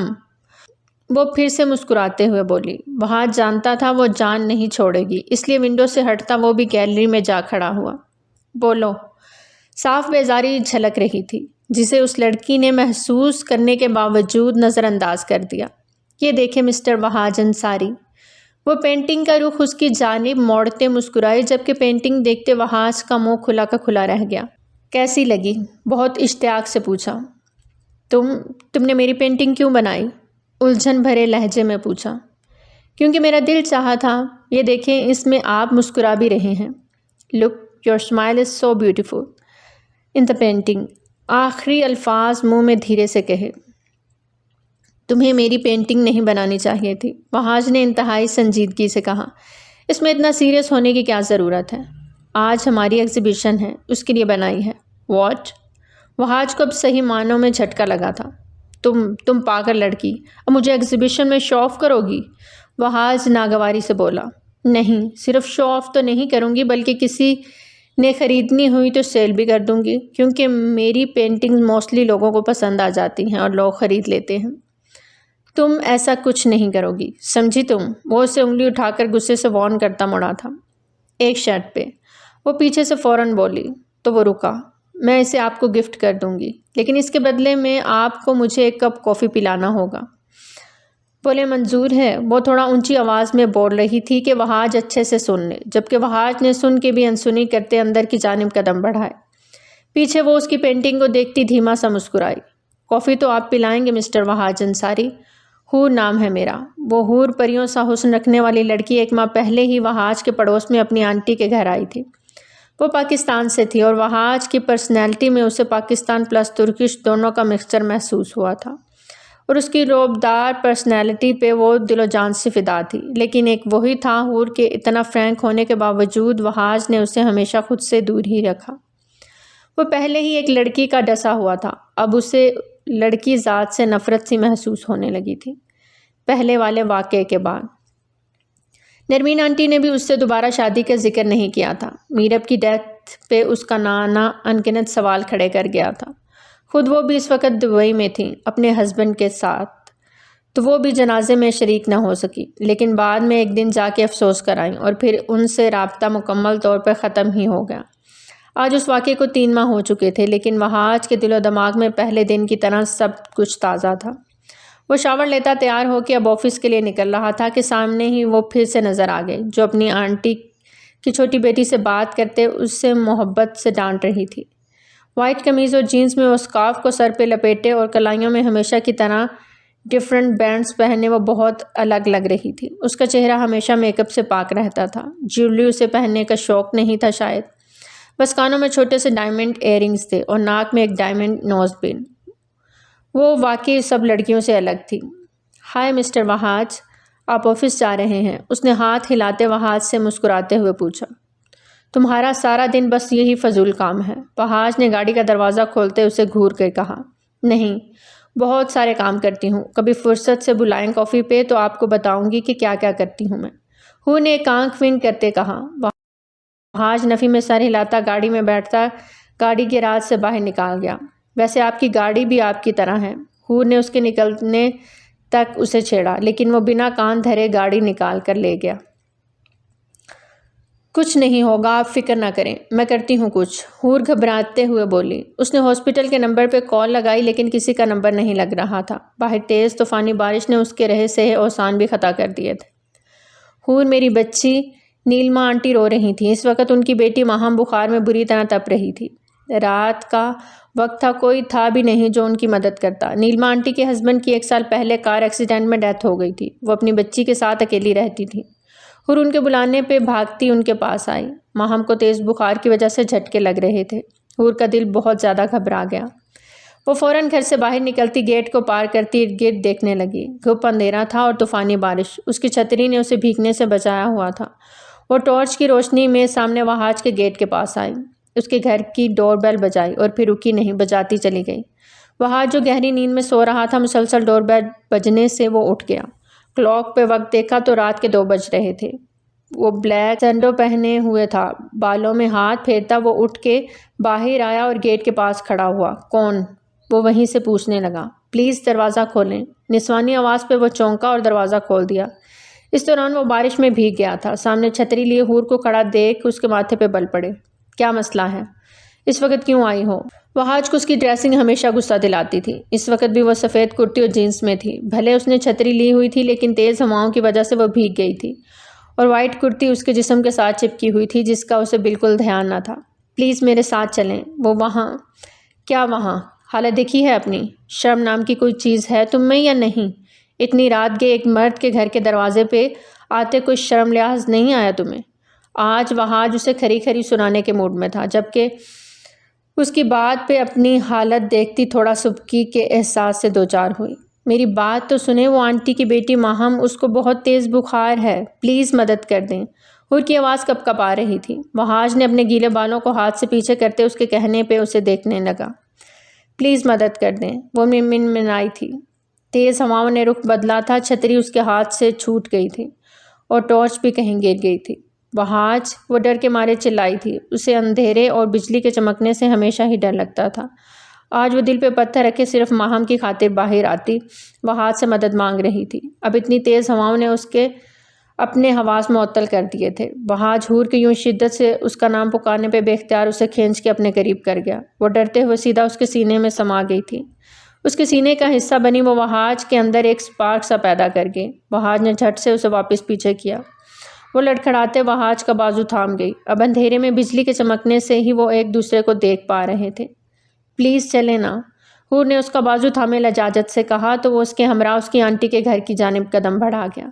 وہ پھر سے مسکراتے ہوئے بولی۔ وہاج جانتا تھا وہ جان نہیں چھوڑے گی، اس لیے ونڈو سے ہٹتا وہ بھی گیلری میں جا کھڑا ہوا۔ بولو۔ صاف بیزاری جھلک رہی تھی، جسے اس لڑکی نے محسوس کرنے کے باوجود نظر انداز کر دیا۔ یہ دیکھیں مسٹر وہاج انصاری۔ وہ پینٹنگ کا رخ اس کی جانب موڑتے مسکرائی، جبکہ پینٹنگ دیکھتے وہاج کا منہ کھلا کا کھلا رہ گیا۔ کیسی لگی؟ بہت اشتیاق سے پوچھا۔ تم نے میری پینٹنگ کیوں بنائی؟ الجھن بھرے لہجے میں پوچھا۔ کیونکہ میرا دل چاہا تھا۔ یہ دیکھیں، اس میں آپ مسکرا بھی رہے ہیں۔ Look, your smile is so beautiful in the painting. آخری الفاظ منہ میں دھیرے سے کہے۔ تمہیں میری پینٹنگ نہیں بنانی چاہیے تھی، وہاج نے انتہائی سنجیدگی سے کہا۔ اس میں اتنا سیریس ہونے کی کیا ضرورت ہے؟ آج ہماری ایگزیبیشن ہے، اس کے لیے بنائی ہے۔ واٹ؟ وہاج کو اب صحیح معنوں میں جھٹکا لگا تھا۔ تم پاگل لڑکی، اب مجھے ایگزیبیشن میں شو آف کرو گی؟ وہاج ناگواری سے بولا۔ نہیں، صرف شو آف تو نہیں کروں گی، بلکہ کسی نے خریدنی ہوئی تو سیل بھی کر دوں گی، کیونکہ میری پینٹنگز موسٹلی لوگوں کو پسند آ جاتی ہیں اور لوگ خرید لیتے ہیں۔ تم ایسا کچھ نہیں کرو گی، سمجھی تم؟ وہ اسے انگلی اٹھا کر غصے سے وارن کرتا مڑا تھا۔ ایک شرط پہ۔ وہ پیچھے سے فوراً بولی تو وہ رکا۔ میں اسے آپ کو گفٹ کر دوں گی، لیکن اس کے بدلے میں آپ کو مجھے 1 کپ کافی پلانا ہوگا۔ بولے منظور ہے۔ وہ تھوڑا اونچی آواز میں بول رہی تھی کہ وہاج اچھے سے سن لے، جبکہ وہاج نے سن کے بھی انسنی کرتے اندر کی جانب قدم بڑھائے۔ پیچھے وہ اس کی پینٹنگ کو دیکھتی دھیما سا مسکرائی۔ کافی تو آپ پلائیں گے مسٹر وہاج انصاری؟ حور نام ہے میرا۔ وہ حور پریوں سا حسن رکھنے والی لڑکی 1 ماہ پہلے ہی وہاج کے پڑوس میں اپنی آنٹی کے گھر آئی تھی۔ وہ پاکستان سے تھی اور وہاج کی پرسنالٹی میں اسے پاکستان پلس ترکش دونوں کا مکسچر محسوس ہوا تھا، اور اس کی روبدار پرسنالٹی پہ وہ دل و جان سے فدا تھی۔ لیکن ایک وہی تھا حور کے اتنا فرینک ہونے کے باوجود وہاج نے اسے ہمیشہ خود سے دور ہی رکھا۔ وہ پہلے ہی ایک لڑکی کا ڈسا ہوا تھا، اب اسے لڑکی ذات سے نفرت سی محسوس ہونے لگی تھی، پہلے والے واقعے کے بعد۔ نرمین آنٹی نے بھی اس سے دوبارہ شادی کا ذکر نہیں کیا تھا۔ میرب کی ڈیتھ پہ اس کا نانا انگنت سوال کھڑے کر گیا تھا۔ خود وہ بھی اس وقت دبئی میں تھیں اپنے ہسبینڈ کے ساتھ، تو وہ بھی جنازے میں شریک نہ ہو سکی، لیکن بعد میں ایک دن جا کے افسوس کرائیں اور پھر ان سے رابطہ مکمل طور پر ختم ہی ہو گیا۔ آج اس واقعے کو 3 ماہ ہو چکے تھے، لیکن وہاج کے دل و دماغ میں پہلے دن کی طرح سب کچھ تازہ تھا۔ وہ شاور لیتا تیار ہو کے اب آفس کے لیے نکل رہا تھا کہ سامنے ہی وہ پھر سے نظر آ گئے، جو اپنی آنٹی کی چھوٹی بیٹی سے بات کرتے اس سے محبت سے ڈانٹ رہی تھی۔ وائٹ قمیض اور جینز میں وہ اسکارف کو سر پہ لپیٹے اور کلائیوں میں ہمیشہ کی طرح ڈفرینٹ بینڈز پہنے وہ بہت الگ لگ رہی تھی۔ اس کا چہرہ ہمیشہ میک اپ سے پاک رہتا تھا۔ جیولری اسے پہننے کا شوق نہیں تھا شاید، بس کانوں میں چھوٹے سے ڈائمنڈ ایئر رنگز تھے اور ناک میں ایک ڈائمنڈ نوز پن۔ وہ واقعی سب لڑکیوں سے الگ تھی۔ ہائے مسٹر وہاج، آپ آفس جا رہے ہیں؟ اس نے ہاتھ ہلاتے وہاج سے مسکراتے ہوئے پوچھا۔ تمہارا سارا دن بس یہی فضول کام ہے؟ وہاج نے گاڑی کا دروازہ کھولتے اسے گھور کر کہا۔ نہیں، بہت سارے کام کرتی ہوں، کبھی فرصت سے بلائیں کافی پہ تو آپ کو بتاؤں گی کہ کیا کیا کرتی ہوں میں، ہو نے ایک آنکھ ونک کرتے کہا۔ وہاج نفی میں سر ہلاتا گاڑی میں بیٹھتا گاڑی کے راز سے باہر نکال گیا۔ ویسے آپ کی گاڑی بھی آپ کی طرح ہے، ہو نے اس کے نکلنے تک اسے چھیڑا، لیکن وہ بنا کان دھرے گاڑی نکال کر لے گیا۔ کچھ نہیں ہوگا، آپ فکر نہ کریں، میں کرتی ہوں کچھ، ہور گھبراتے ہوئے بولی۔ اس نے ہاسپٹل کے نمبر پہ کال لگائی لیکن کسی کا نمبر نہیں لگ رہا تھا۔ باہر تیز طوفانی بارش نے اس کے رہے سہے اوسان بھی خطا کر دیے تھے۔ ہور، میری بچی نیلما آنٹی رو رہی تھی۔ اس وقت ان کی بیٹی ماہم بخار میں بری طرح تپ رہی تھی۔ رات کا وقت تھا، کوئی تھا بھی نہیں جو ان کی مدد کرتا۔ نیلما آنٹی کے ہسبینڈ کی 1 سال پہلے کار ایکسیڈنٹ میں ڈیتھ ہو گئی تھی۔ وہ اپنی بچی کے ساتھ اکیلی رہتی تھی۔ ہور ان کے بلانے پہ بھاگتی ان کے پاس آئی۔ ماہم کو تیز بخار کی وجہ سے جھٹکے لگ رہے تھے۔ ہور کا دل بہت زیادہ گھبرا گیا۔ وہ فوراً گھر سے باہر نکلتی گیٹ کو پار کرتی ارد گرد دیکھنے لگی۔ گھپ اندھیرا تھا اور طوفانی بارش، اس کی چھتری نے اسے بھیگنے سے بچایا ہوا تھا۔ وہ ٹارچ کی روشنی میں سامنے وہاج کے گیٹ کے پاس آئی، اس کے گھر کی ڈور بیل بجائی اور پھر رکی نہیں، بجاتی چلی گئی۔ وہاج جو گہری نیند میں سو رہا تھا، مسلسل ڈور بیل بجنے سے وہ اٹھ گیا۔ کلاک پہ وقت دیکھا تو رات کے 2 بج رہے تھے۔ وہ بلیک سینڈو پہنے ہوئے تھا، بالوں میں ہاتھ پھیرتا وہ اٹھ کے باہر آیا اور گیٹ کے پاس کھڑا ہوا۔ کون؟ وہ وہیں سے پوچھنے لگا۔ پلیز دروازہ کھولیں۔ نسوانی آواز پہ وہ چونکا اور دروازہ کھول دیا۔ اس دوران وہ بارش میں بھیگ گیا تھا۔ سامنے چھتری لیے ہور کو کھڑا دیکھ اس کے ماتھے پہ بل پڑے۔ کیا مسئلہ ہے؟ اس وقت کیوں آئی ہو؟ وہاج کو اس کی ڈریسنگ ہمیشہ غصہ دلاتی تھی۔ اس وقت بھی وہ سفید کرتی اور جینس میں تھی۔ بھلے اس نے چھتری لی ہوئی تھی لیکن تیز ہواؤں کی وجہ سے وہ بھیگ گئی تھی اور وائٹ کرتی اس کے جسم کے ساتھ چپکی ہوئی تھی جس کا اسے بالکل دھیان نہ تھا۔ پلیز میرے ساتھ چلیں۔ وہ وہاں؟ کیا وہاں؟ حالت دیکھی ہے اپنی؟ شرم نام کی کوئی چیز ہے تم میں یا نہیں؟ اتنی رات گئے ایک مرد کے گھر کے دروازے پہ آتے کوئی شرم لحاظ نہیں آیا تمہیں؟ آج وہاج اسے کھری کھری سنانے کے موڈ میں تھا، جبکہ اس کی بات پہ اپنی حالت دیکھتی تھوڑا سبکی کے احساس سے دوچار ہوئی۔ میری بات تو سنیں، وہ آنٹی کی بیٹی ماہم، اس کو بہت تیز بخار ہے، پلیز مدد کر دیں۔ ہور کی آواز کپ کپ آ رہی تھی۔ وہاج نے اپنے گیلے بالوں کو ہاتھ سے پیچھے کرتے اس کے کہنے پہ اسے دیکھنے لگا۔ پلیز مدد کر دیں، وہ منمنائی تھی۔ تیز ہواؤں نے رخ بدلا تھا، چھتری اس کے ہاتھ سے چھوٹ گئی تھی اور ٹارچ بھی کہیں گر گئی تھی۔ وہاج، وہ ڈر کے مارے چلائی تھی۔ اسے اندھیرے اور بجلی کے چمکنے سے ہمیشہ ہی ڈر لگتا تھا۔ آج وہ دل پہ پتھر رکھے صرف ماہم کی خاطر باہر آتی، وہاج سے مدد مانگ رہی تھی۔ اب اتنی تیز ہواؤں نے اس کے اپنے حواس معطل کر دیے تھے۔ وہاج ہور کے یوں شدت سے اس کا نام پکارنے پہ بے اختیار اسے کھینچ کے اپنے قریب کر گیا۔ وہ ڈرتے ہوئے سیدھا اس کے سینے میں سما گئی تھی۔ اس کے سینے کا حصہ بنی وہ وہاج کے اندر ایک سپارک سا پیدا کر گئی۔ وہاج نے جھٹ سے اسے واپس پیچھے کیا۔ وہ لڑکھڑاتے وہاج کا بازو تھام گئی۔ اب اندھیرے میں بجلی کے چمکنے سے ہی وہ ایک دوسرے کو دیکھ پا رہے تھے۔ پلیز چلیں نا، ہور نے اس کا بازو تھامے لجاجت سے کہا تو وہ اس کے ہمراہ اس کی آنٹی کے گھر کی جانب قدم بڑھا گیا۔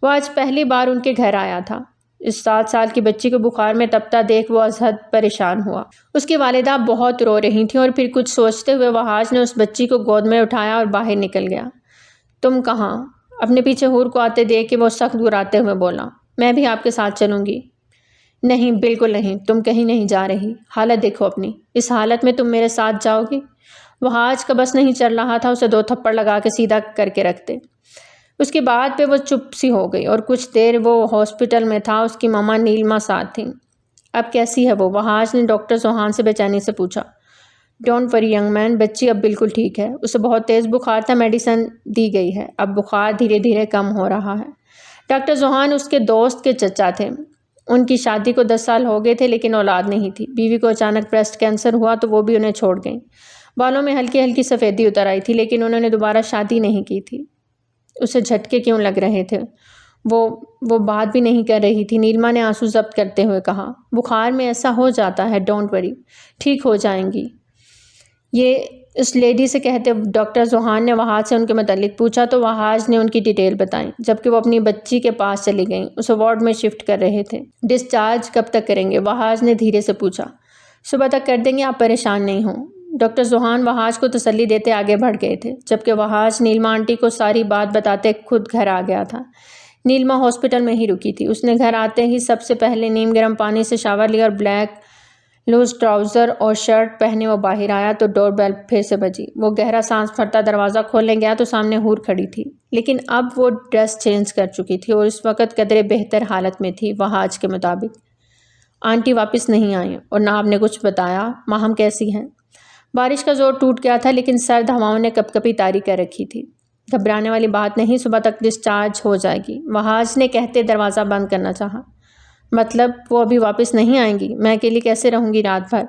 وہ آج پہلی بار ان کے گھر آیا تھا۔ اس 7 سال کی بچی کو بخار میں تپتا دیکھ وہ از حد پریشان ہوا۔ اس کی والدہ بہت رو رہی تھیں اور پھر کچھ سوچتے ہوئے وہاج نے اس بچی کو گود میں اٹھایا اور باہر نکل گیا۔ تم کہاں؟ اپنے پیچھے ہور کو آتے دیکھ کے وہ سخت گراتے ہوئے بولا۔ میں بھی آپ کے ساتھ چلوں گی۔ نہیں، بالکل نہیں، تم کہیں نہیں جا رہی۔ حالت دیکھو اپنی، اس حالت میں تم میرے ساتھ جاؤ گی؟ وہاج کا بس نہیں چل رہا تھا اسے 2 تھپڑ لگا کے سیدھا کر کے رکھتے۔ اس کی بات پہ وہ چپ سی ہو گئی اور کچھ دیر وہ ہاسپٹل میں تھا۔ اس کی ماما نیلما ساتھ تھیں۔ اب کیسی ہے وہ؟ وہاج نے ڈاکٹر سوہان سے بے چینی سے پوچھا۔ ڈونٹ وری ینگ مین، بچی اب بالکل ٹھیک ہے۔ اسے بہت تیز بخار تھا، میڈیسن دی گئی ہے، اب بخار دھیرے دھیرے کم ہو رہا ہے۔ ڈاکٹر سوہان اس کے دوست کے چچا تھے۔ ان کی شادی کو 10 سال ہو گئے تھے لیکن اولاد نہیں تھی۔ بیوی کو اچانک بریسٹ کینسر ہوا تو وہ بھی انہیں چھوڑ گئیں۔ بالوں میں ہلکی ہلکی سفیدی اتر آئی تھی لیکن انہوں نے دوبارہ شادی نہیں کی تھی۔ اسے جھٹکے کیوں لگ رہے تھے؟ وہ بات بھی نہیں کر رہی تھی۔ نیلما نے آنسو ضبط کرتے ہوئے کہا۔ بخار میں ایسا ہو جاتا ہے، ڈونٹ وری، ٹھیک ہو جائیں گی۔ یہ اس لیڈی سے کہتے ڈاکٹر ذوحان نے وہاج سے ان کے متعلق پوچھا تو وہاج نے ان کی ڈیٹیل بتائیں، جبکہ وہ اپنی بچی کے پاس چلی گئیں، اسے وارڈ میں شفٹ کر رہے تھے۔ ڈسچارج کب تک کریں گے؟ وہاج نے دھیرے سے پوچھا۔ صبح تک کر دیں گے، آپ پریشان نہیں ہوں۔ ڈاکٹر ذوحان وہاج کو تسلی دیتے آگے بڑھ گئے تھے، جبکہ وہاج نیلما آنٹی کو ساری بات بتاتے خود گھر آ گیا تھا۔ نیلما ہاسپٹل میں ہی رکی تھی۔ اس نے گھر آتے ہی سب سے پہلے نیم گرم پانی سے شاور لیا اور بلیک لوز ٹراؤزر اور شرٹ پہنے وہ باہر آیا تو ڈور بیل پھر سے بجی۔ وہ گہرا سانس بھرتا دروازہ کھولنے گیا تو سامنے حور کھڑی تھی، لیکن اب وہ ڈریس چینج کر چکی تھی اور اس وقت قدرے بہتر حالت میں تھی۔ وہاج کے مطابق آنٹی واپس نہیں آئیں اور نہ آپ نے کچھ بتایا۔ ماہم کیسی ہیں؟ بارش کا زور ٹوٹ گیا تھا، لیکن سرد ہواؤں نے کپ کپی طاری کر رکھی تھی۔ گھبرانے والی بات نہیں، صبح تک ڈسچارج ہو جائے گی، وہاج نے کہتے دروازہ بند کرنا چاہا۔ مطلب وہ ابھی واپس نہیں آئیں گی؟ میں اکیلی کیسے رہوں گی رات بھر؟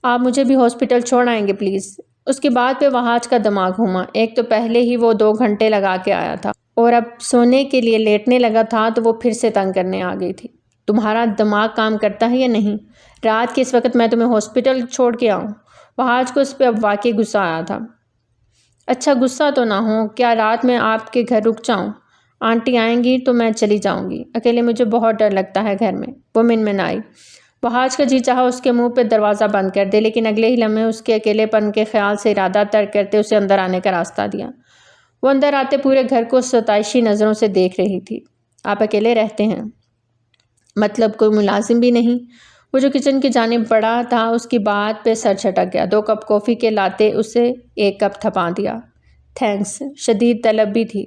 آپ مجھے بھی ہاسپٹل چھوڑ آئیں گے پلیز؟ اس کی بات پہ وہاج کا دماغ گھوما۔ ایک تو پہلے ہی وہ 2 گھنٹے لگا کے آیا تھا اور اب سونے کے لیے لیٹنے لگا تھا تو وہ پھر سے تنگ کرنے آ گئی تھی۔ تمہارا دماغ کام کرتا ہے یا نہیں؟ رات کے اس وقت میں تمہیں ہاسپٹل چھوڑ کے آؤں؟ وہاج کو اس پہ اب واقعی غصہ آیا تھا۔ اچھا غصہ تو نہ ہو، کیا رات میں آپ کے گھر رک جاؤں؟ آنٹی آئیں گی تو میں چلی جاؤں گی، اکیلے مجھے بہت ڈر لگتا ہے گھر میں۔ وہ من آئی۔ وہاج کا جی چاہا اس کے منہ پہ دروازہ بند کر دے، لیکن اگلے ہی لمحے اس کے اکیلے پن کے خیال سے ارادہ ترک کرتے اسے اندر آنے کا راستہ دیا۔ وہ اندر آتے پورے گھر کو ستائشی نظروں سے دیکھ رہی تھی۔ آپ اکیلے رہتے ہیں؟ مطلب کوئی ملازم بھی نہیں؟ وہ جو کچن کی جانب بڑھا تھا اس کی بات پہ سر چھٹک گیا۔ 2 کپ کافی کے لاتے اسے 1 کپ تھپا دیا۔ تھینکس۔ شدید طلب بھی تھی۔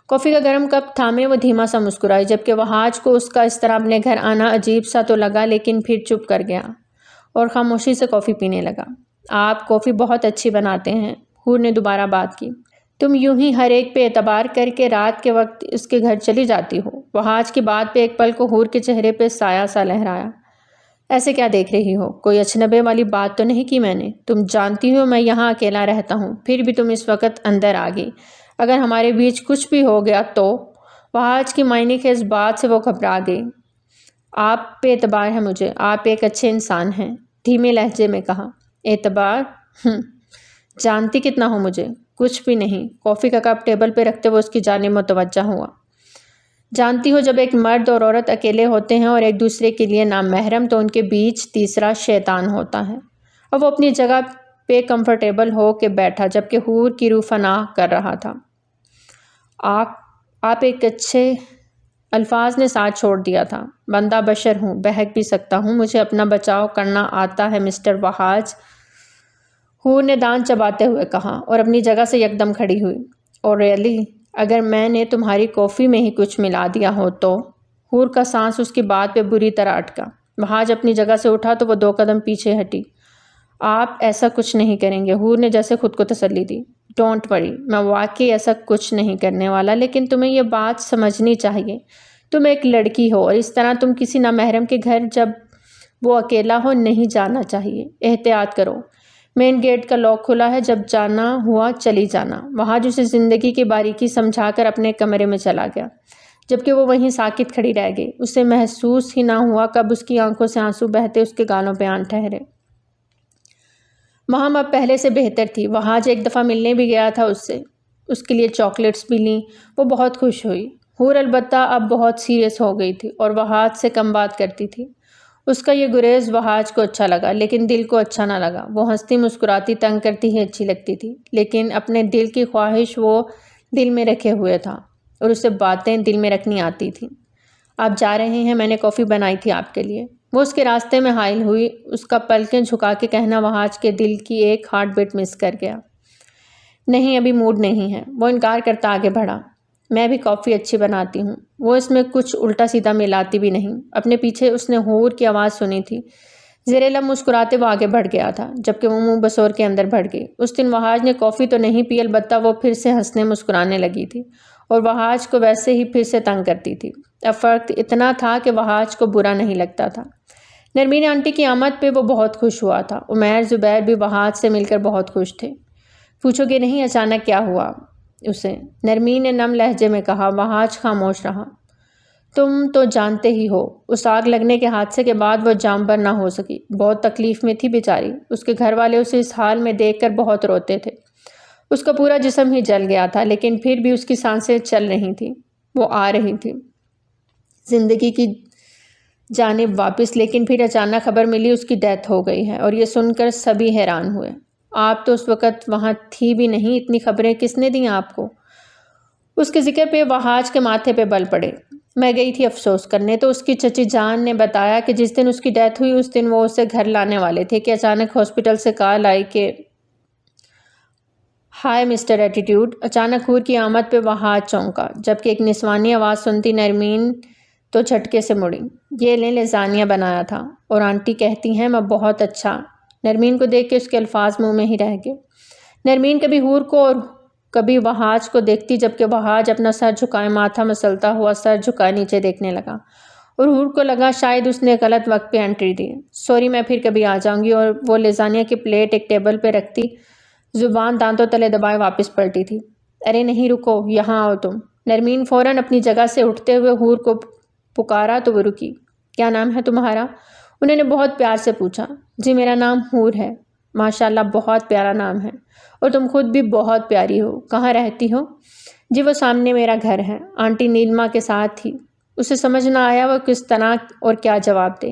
کافی کا گرم کپ تھامے وہ دھیما سا مسکرائی، جبکہ وہاج کو اس کا اس طرح اپنے گھر آنا عجیب سا تو لگا، لیکن پھر چپ کر گیا اور خاموشی سے کافی پینے لگا۔ آپ کافی بہت اچھی بناتے ہیں، حور نے دوبارہ بات کی۔ تم یوں ہی ہر ایک پہ اعتبار کر کے رات کے وقت اس کے گھر چلی جاتی ہو؟ وہاج کی بات پہ ایک پل کو حور کے چہرے پہ سایہ سا لہرایا۔ ایسے کیا دیکھ رہی ہو؟ کوئی اچنبے والی بات تو نہیں کی میں نے؟ تم جانتی ہو میں یہاں اکیلا رہتا ہوں، پھر بھی تم اس وقت اندر آ گئی۔ اگر ہمارے بیچ کچھ بھی ہو گیا تو؟ وہاج کی معنی خیز بات سے وہ گھبرا گئی۔ آپ پہ اعتبار ہے مجھے، آپ ایک اچھے انسان ہیں، دھیمے لہجے میں کہا۔ اعتبار؟ جانتی کتنا ہو مجھے؟ کچھ بھی نہیں۔ کافی کا کپ ٹیبل پہ رکھتے وہ اس کی جانب متوجہ ہوا۔ جانتی ہو جب ایک مرد اور عورت اکیلے ہوتے ہیں اور ایک دوسرے کے لیے نامحرم تو ان کے بیچ تیسرا شیطان ہوتا ہے۔ اب وہ اپنی جگہ پہ کمفرٹیبل ہو کے بیٹھا، جبکہ حور کی روح فنا کر رہا تھا۔ آپ ایک اچھے الفاظ نے ساتھ چھوڑ دیا تھا۔ بندہ بشر ہوں، بہک بھی سکتا ہوں، مجھے اپنا بچاؤ کرنا آتا ہے مسٹر وہاج، حور نے دانت چباتے ہوئے کہا اور اپنی جگہ سے یکدم کھڑی ہوئی۔ اور ریئلی اگر میں نے تمہاری کافی میں ہی کچھ ملا دیا ہو تو؟ حور کا سانس اس کی بات پہ بری طرح اٹکا۔ وہاج اپنی جگہ سے اٹھا تو وہ 2 قدم پیچھے ہٹی۔ آپ ایسا کچھ نہیں کریں گے، حور نے جیسے خود کو تسلی دی۔ ڈونٹ وری، میں واقعی ایسا کچھ نہیں کرنے والا، لیکن تمہیں یہ بات سمجھنی چاہیے، تم ایک لڑکی ہو اور اس طرح تم کسی نامحرم کے گھر جب وہ اکیلا ہو نہیں جانا چاہیے۔ احتیاط کرو، مین گیٹ کا لاک کھلا ہے، جب جانا ہوا چلی جانا۔ وہاج اسے زندگی کی باریکی سمجھا کر اپنے کمرے میں چلا گیا، جبکہ وہ وہیں ساکت کھڑی رہ گئی۔ اسے محسوس ہی نہ ہوا کب اس کی آنکھوں سے آنسو بہتے اس کے گالوں پہ آن ٹھہرے۔ مہم اب پہلے سے بہتر تھی۔ وہاج ایک دفعہ ملنے بھی گیا تھا اس سے، اس کے لیے چاکلیٹس بھی لیں۔ وہ بہت خوش ہوئی۔ حور البتہ اب بہت سیریس ہو گئی تھی اور وہاج سے کم بات کرتی تھی۔ اس کا یہ گریز وہاج کو اچھا لگا، لیکن دل کو اچھا نہ لگا۔ وہ ہنستی مسکراتی تنگ کرتی ہی اچھی لگتی تھی، لیکن اپنے دل کی خواہش وہ دل میں رکھے ہوئے تھا اور اسے باتیں دل میں رکھنی آتی تھیں۔ آپ جا رہے ہیں؟ میں نے کافی بنائی تھی آپ کے لیے۔ وہ اس کے راستے میں حائل ہوئی۔ اس کا پلکیں جھکا کے کہنا وہاج کے دل کی ایک ہارٹ بیٹ مس کر گیا۔ نہیں، ابھی موڈ نہیں ہے، وہ انکار کرتا آگے بڑھا۔ میں بھی کافی اچھی بناتی ہوں، وہ اس میں کچھ الٹا سیدھا ملاتی بھی نہیں۔ اپنے پیچھے اس نے حور کی آواز سنی تھی۔ زیر لب مسکراتے وہ آگے بڑھ گیا تھا، جبکہ وہ منہ بسور کے اندر بڑھ گئی۔ اس دن وہاج نے کافی تو نہیں پی، البتہ وہ پھر سے ہنسنے مسکرانے لگی تھی اور وہاج کو ویسے ہی پھر سے تنگ کرتی تھی۔ اب فرق اتنا تھا کہ وہاج کو برا نہیں لگتا تھا۔ نرمین آنٹی کی آمد پہ وہ بہت خوش ہوا تھا۔ عمیر زبیر بھی وہاج سے مل کر بہت خوش تھے۔ پوچھو گے نہیں اچانک کیا ہوا اسے؟ نرمین نے نم لہجے میں کہا۔ وہاج خاموش رہا۔ تم تو جانتے ہی ہو اس آگ لگنے کے حادثے کے بعد وہ جانبر نہ ہو سکی، بہت تکلیف میں تھی بیچاری۔ اس کے گھر والے اسے اس حال میں دیکھ کر بہت روتے تھے۔ اس کا پورا جسم ہی جل گیا تھا، لیکن پھر بھی اس کی سانسیں چل رہی تھیں، وہ آ رہی تھی زندگی کی جانب واپس۔ لیکن پھر اچانک خبر ملی اس کی ڈیتھ ہو گئی ہے، اور یہ سن کر سبھی حیران ہوئے۔ آپ تو اس وقت وہاں تھی بھی نہیں، اتنی خبریں کس نے دیں آپ کو؟ اس کے ذکر پہ وہاج کے ماتھے پہ بل پڑے۔ میں گئی تھی افسوس کرنے، تو اس کی چچی جان نے بتایا کہ جس دن اس کی ڈیتھ ہوئی اس دن وہ اسے گھر لانے والے تھے کہ اچانک ہاسپٹل سے کال آئی کہ ہائے مسٹر ایٹیٹیوڈ۔ اچانک حور کی آمد پہ وہاج چونکا، جبکہ ایک نسوانی آواز سنتی نرمین تو جھٹکے سے مڑی۔ یہ لیں لزانیہ بنایا تھا، اور آنٹی کہتی ہیں میں بہت اچھا۔ نرمین کو دیکھ کے اس کے الفاظ منہ میں ہی رہ گئے۔ نرمین کبھی حور کو اور کبھی وہاج کو دیکھتی، جبکہ وہاج اپنا سر جھکائے ماتھا مسلتا ہوا سر جھکائے نیچے دیکھنے لگا، اور حور کو لگا شاید اس نے غلط وقت پہ انٹری دی۔ سوری، میں پھر کبھی آ جاؤں گی۔ اور وہ لزانیہ کی پلیٹ ایک ٹیبل پہ رکھتی زبان دانتوں تلے دبائے واپس پلٹی تھی۔ ارے نہیں، رکو، یہاں آؤ تم۔ نرمین فوراً اپنی جگہ سے اٹھتے ہوئے حور کو پکارا تو وہ رکی۔ کیا نام ہے تمہارا؟ انہوں نے بہت پیار سے پوچھا۔ جی میرا نام حور ہے۔ ماشاءاللہ، بہت پیارا نام ہے، اور تم خود بھی بہت پیاری ہو۔ کہاں رہتی ہو؟ جی وہ سامنے میرا گھر ہے۔ آنٹی نیلما کے ساتھ تھی۔ اسے سمجھ نہ آیا وہ کس طرح اور کیا جواب دے۔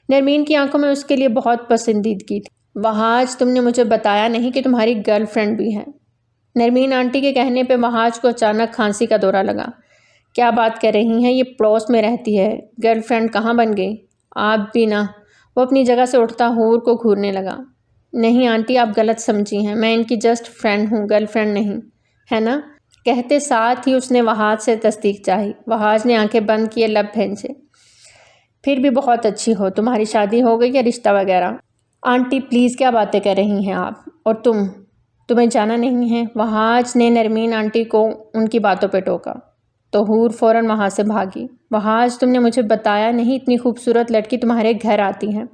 نرمین کی آنکھوں میں اس کے لیے بہت پسندیدگی تھی۔ وہاج، تم نے مجھے بتایا نہیں کہ تمہاری گرل فرینڈ بھی ہے۔ نرمین آنٹی کے کہنے پہ وہاج کو اچانک کھانسی کا دورہ لگا۔ کیا بات کر رہی ہیں، یہ پڑوس میں رہتی ہے، گرل فرینڈ کہاں بن گئی؟ آپ بھی نہ۔ وہ اپنی جگہ سے اٹھتا حور کو گھورنے لگا۔ نہیں آنٹی، آپ غلط سمجھی ہیں، میں ان کی جسٹ فرینڈ ہوں، گرل فرینڈ نہیں، ہے نا؟ کہتے ساتھ ہی اس نے وہاج سے تصدیق چاہی۔ وہاج نے آنکھیں بند کیے لب پھینچے۔ پھر بھی بہت اچھی ہو۔ تمہاری شادی ہو گئی یا رشتہ وغیرہ؟ آنٹی پلیز، کیا باتیں کر رہی ہیں آپ؟ اور تمہیں جانا نہیں ہے؟ وہاج نے نرمین آنٹی کو ان کی باتوں پہ ٹوکا تو حور فوراً وہاں سے بھاگی۔ وہاج، تم نے مجھے بتایا نہیں اتنی خوبصورت لڑکی تمہارے گھر آتی ہیں؟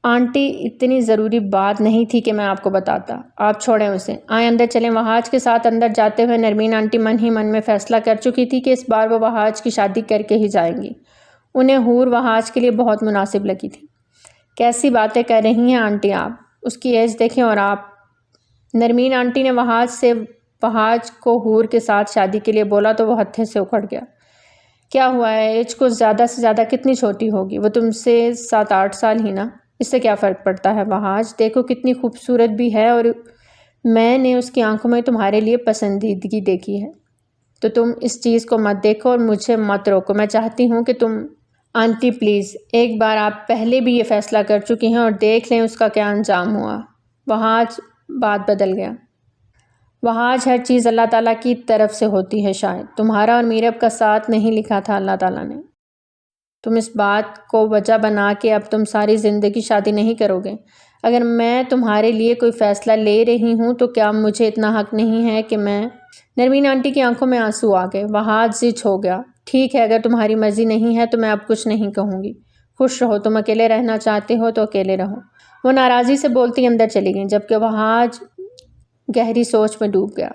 آنٹی اتنی ضروری بات نہیں تھی کہ میں آپ کو بتاتا، آپ چھوڑیں اسے، آئیں اندر چلیں۔ وہاج کے ساتھ اندر جاتے ہوئے نرمین آنٹی من ہی من میں فیصلہ کر چکی تھی کہ اس بار وہ وہاج کی شادی کر کے ہی جائیں گی۔ انہیں حور وہاج کے لیے بہت مناسب لگی تھی۔ کیسی باتیں کر رہی ہیں آنٹی آپ، اس کی ایج دیکھیں اور آپ۔ نرمین آنٹی نے وہاج کو حور کے ساتھ شادی کے لیے بولا تو وہ ہتھے سے اکھڑ گیا۔ کیا ہوا ہے، ایج کو زیادہ سے زیادہ کتنی چھوٹی ہوگی؟ وہ تم سے 7-8 سال ہی نا، اس سے کیا فرق پڑتا ہے؟ وہاج دیکھو کتنی خوبصورت بھی ہے، اور میں نے اس کی آنکھوں میں تمہارے لیے پسندیدگی دیکھی ہے، تو تم اس چیز کو مت دیکھو اور مجھے مت روکو۔ میں چاہتی ہوں کہ تم… آنٹی پلیز، ایک بار آپ پہلے بھی یہ فیصلہ کر چکی ہیں، اور دیکھ لیں اس کا کیا انجام ہوا۔ وہاج بات بدل گیا۔ وہاج، ہر چیز اللہ تعالیٰ کی طرف سے ہوتی ہے، شاید تمہارا اور میرب کا ساتھ نہیں لکھا تھا اللہ تعالیٰ نے۔ تم اس بات کو وجہ بنا کے اب تم ساری زندگی شادی نہیں کرو گے۔ اگر میں تمہارے لیے کوئی فیصلہ لے رہی ہوں تو کیا مجھے اتنا حق نہیں ہے کہ میں… نرمین آنٹی کی آنکھوں میں آنسو آ گئے۔ وہاج زچ ہو گیا۔ ٹھیک ہے، اگر تمہاری مرضی نہیں ہے تو میں اب کچھ نہیں کہوں گی۔ خوش رہو، تم اکیلے رہنا چاہتے ہو تو اکیلے رہو۔ وہ ناراضی سے بولتی اندر چلی گئیں، جبکہ وہاج گہری سوچ میں ڈوب گیا۔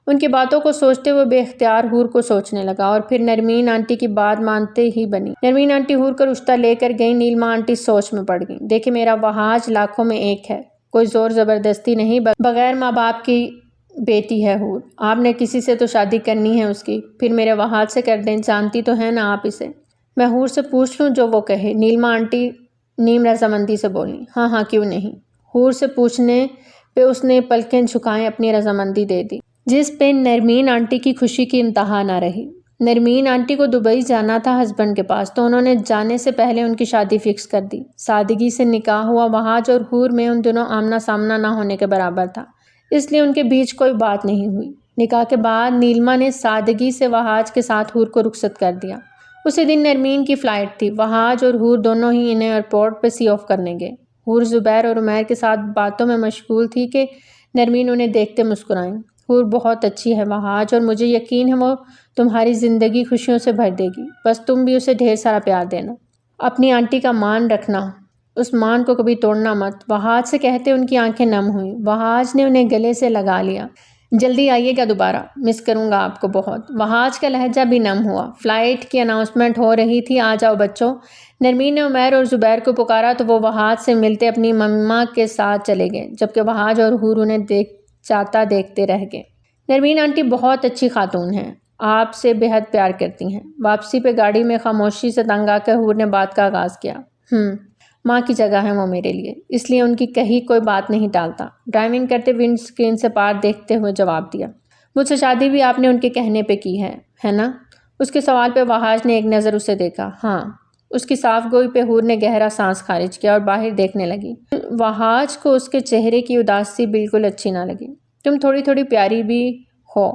ان کی باتوں کو سوچتے ہوئے بے اختیار حور کو سوچنے لگا، اور پھر نرمین آنٹی کی بات مانتے ہی بنی۔ نرمین آنٹی حور کا رشتہ لے کر گئیں۔ نیلما آنٹی سوچ میں پڑ گئیں۔ دیکھیں، میرا وہاج لاکھوں میں ایک ہے، کوئی زور زبردستی نہیں، بغیر ماں باپ کی بیٹی ہے حور۔ آپ نے کسی سے تو شادی کرنی ہے اس کی، پھر میرے وہاج سے کر دیں، جانتی تو ہیں نا آپ اسے۔ میں حور سے پوچھ لوں جو وہ کہے، نیلما آنٹی نیم رضامندی سے بولیں۔ ہاں ہاں، کیوں نہیں۔ حور سے پوچھنے پہ اس نے پلکیں جھکائیں اپنی رضامندی دے دی، جس پہ نرمین آنٹی کی خوشی کی انتہا نہ رہی۔ نرمین آنٹی کو دبئی جانا تھا ہسبینڈ کے پاس، تو انہوں نے جانے سے پہلے ان کی شادی فکس کر دی۔ سادگی سے نکاح ہوا۔ وہاج اور حور میں ان دنوں آمنا سامنا نہ ہونے کے برابر تھا، اس لیے ان کے بیچ کوئی بات نہیں ہوئی۔ نکاح کے بعد نیلما نے سادگی سے وہاج کے ساتھ حور کو رخصت کر دیا۔ اسی دن نرمین کی فلائٹ تھی۔ وہاج اور حور دونوں ہی انہیں ایئرپورٹ پہ سی آف کرنے گئے۔ حور زبیر اور عمیر کے ساتھ باتوں میں مشغول تھی کہ نرمین انہیں دیکھتے مسکرائیں۔ حور بہت اچھی ہے وہاج، اور مجھے یقین ہے وہ تمہاری زندگی خوشیوں سے بھر دے گی، بس تم بھی اسے ڈھیر سارا پیار دینا۔ اپنی آنٹی کا مان رکھنا، اس مان کو کبھی توڑنا مت۔ وہاج سے کہتے ان کی آنکھیں نم ہوئیں۔ وہاج نے انہیں گلے سے لگا لیا۔ جلدی آئیے گا دوبارہ، مس کروں گا آپ کو بہت۔ وہاج کا لہجہ بھی نم ہوا۔ فلائٹ کی اناؤنسمنٹ ہو رہی تھی، آ جاؤ بچوں۔ نرمین نے عمیر اور زبیر کو پکارا تو وہ وہاج سے ملتے اپنی مما کے ساتھ چلے گئے، جبکہ وہاج اور حور انہیں دیکھتے رہ گئے۔ نرمین آنٹی بہت اچھی خاتون ہیں، آپ سے بے حد پیار کرتی ہیں۔ واپسی پہ گاڑی میں خاموشی سے تنگ آ کر حور نے بات کا آغاز کیا۔ ماں کی جگہ ہے وہ میرے لیے، اس لیے ان کی کہی کوئی بات نہیں ٹالتا۔ ڈرائیونگ کرتے ونڈ اسکرین سے پار دیکھتے ہوئے جواب دیا۔ مجھ سے شادی بھی آپ نے ان کے کہنے پہ کی ہے نا؟ اس کے سوال پہ وہاج نے ایک نظر اسے دیکھا۔ ہاں۔ اس کی صاف گوئی پہ حور نے گہرا سانس خارج کیا اور باہر دیکھنے لگی۔ وہاج کو اس کے چہرے کی اداسی بالکل اچھی نہ لگی۔ تم تھوڑی تھوڑی پیاری بھی ہو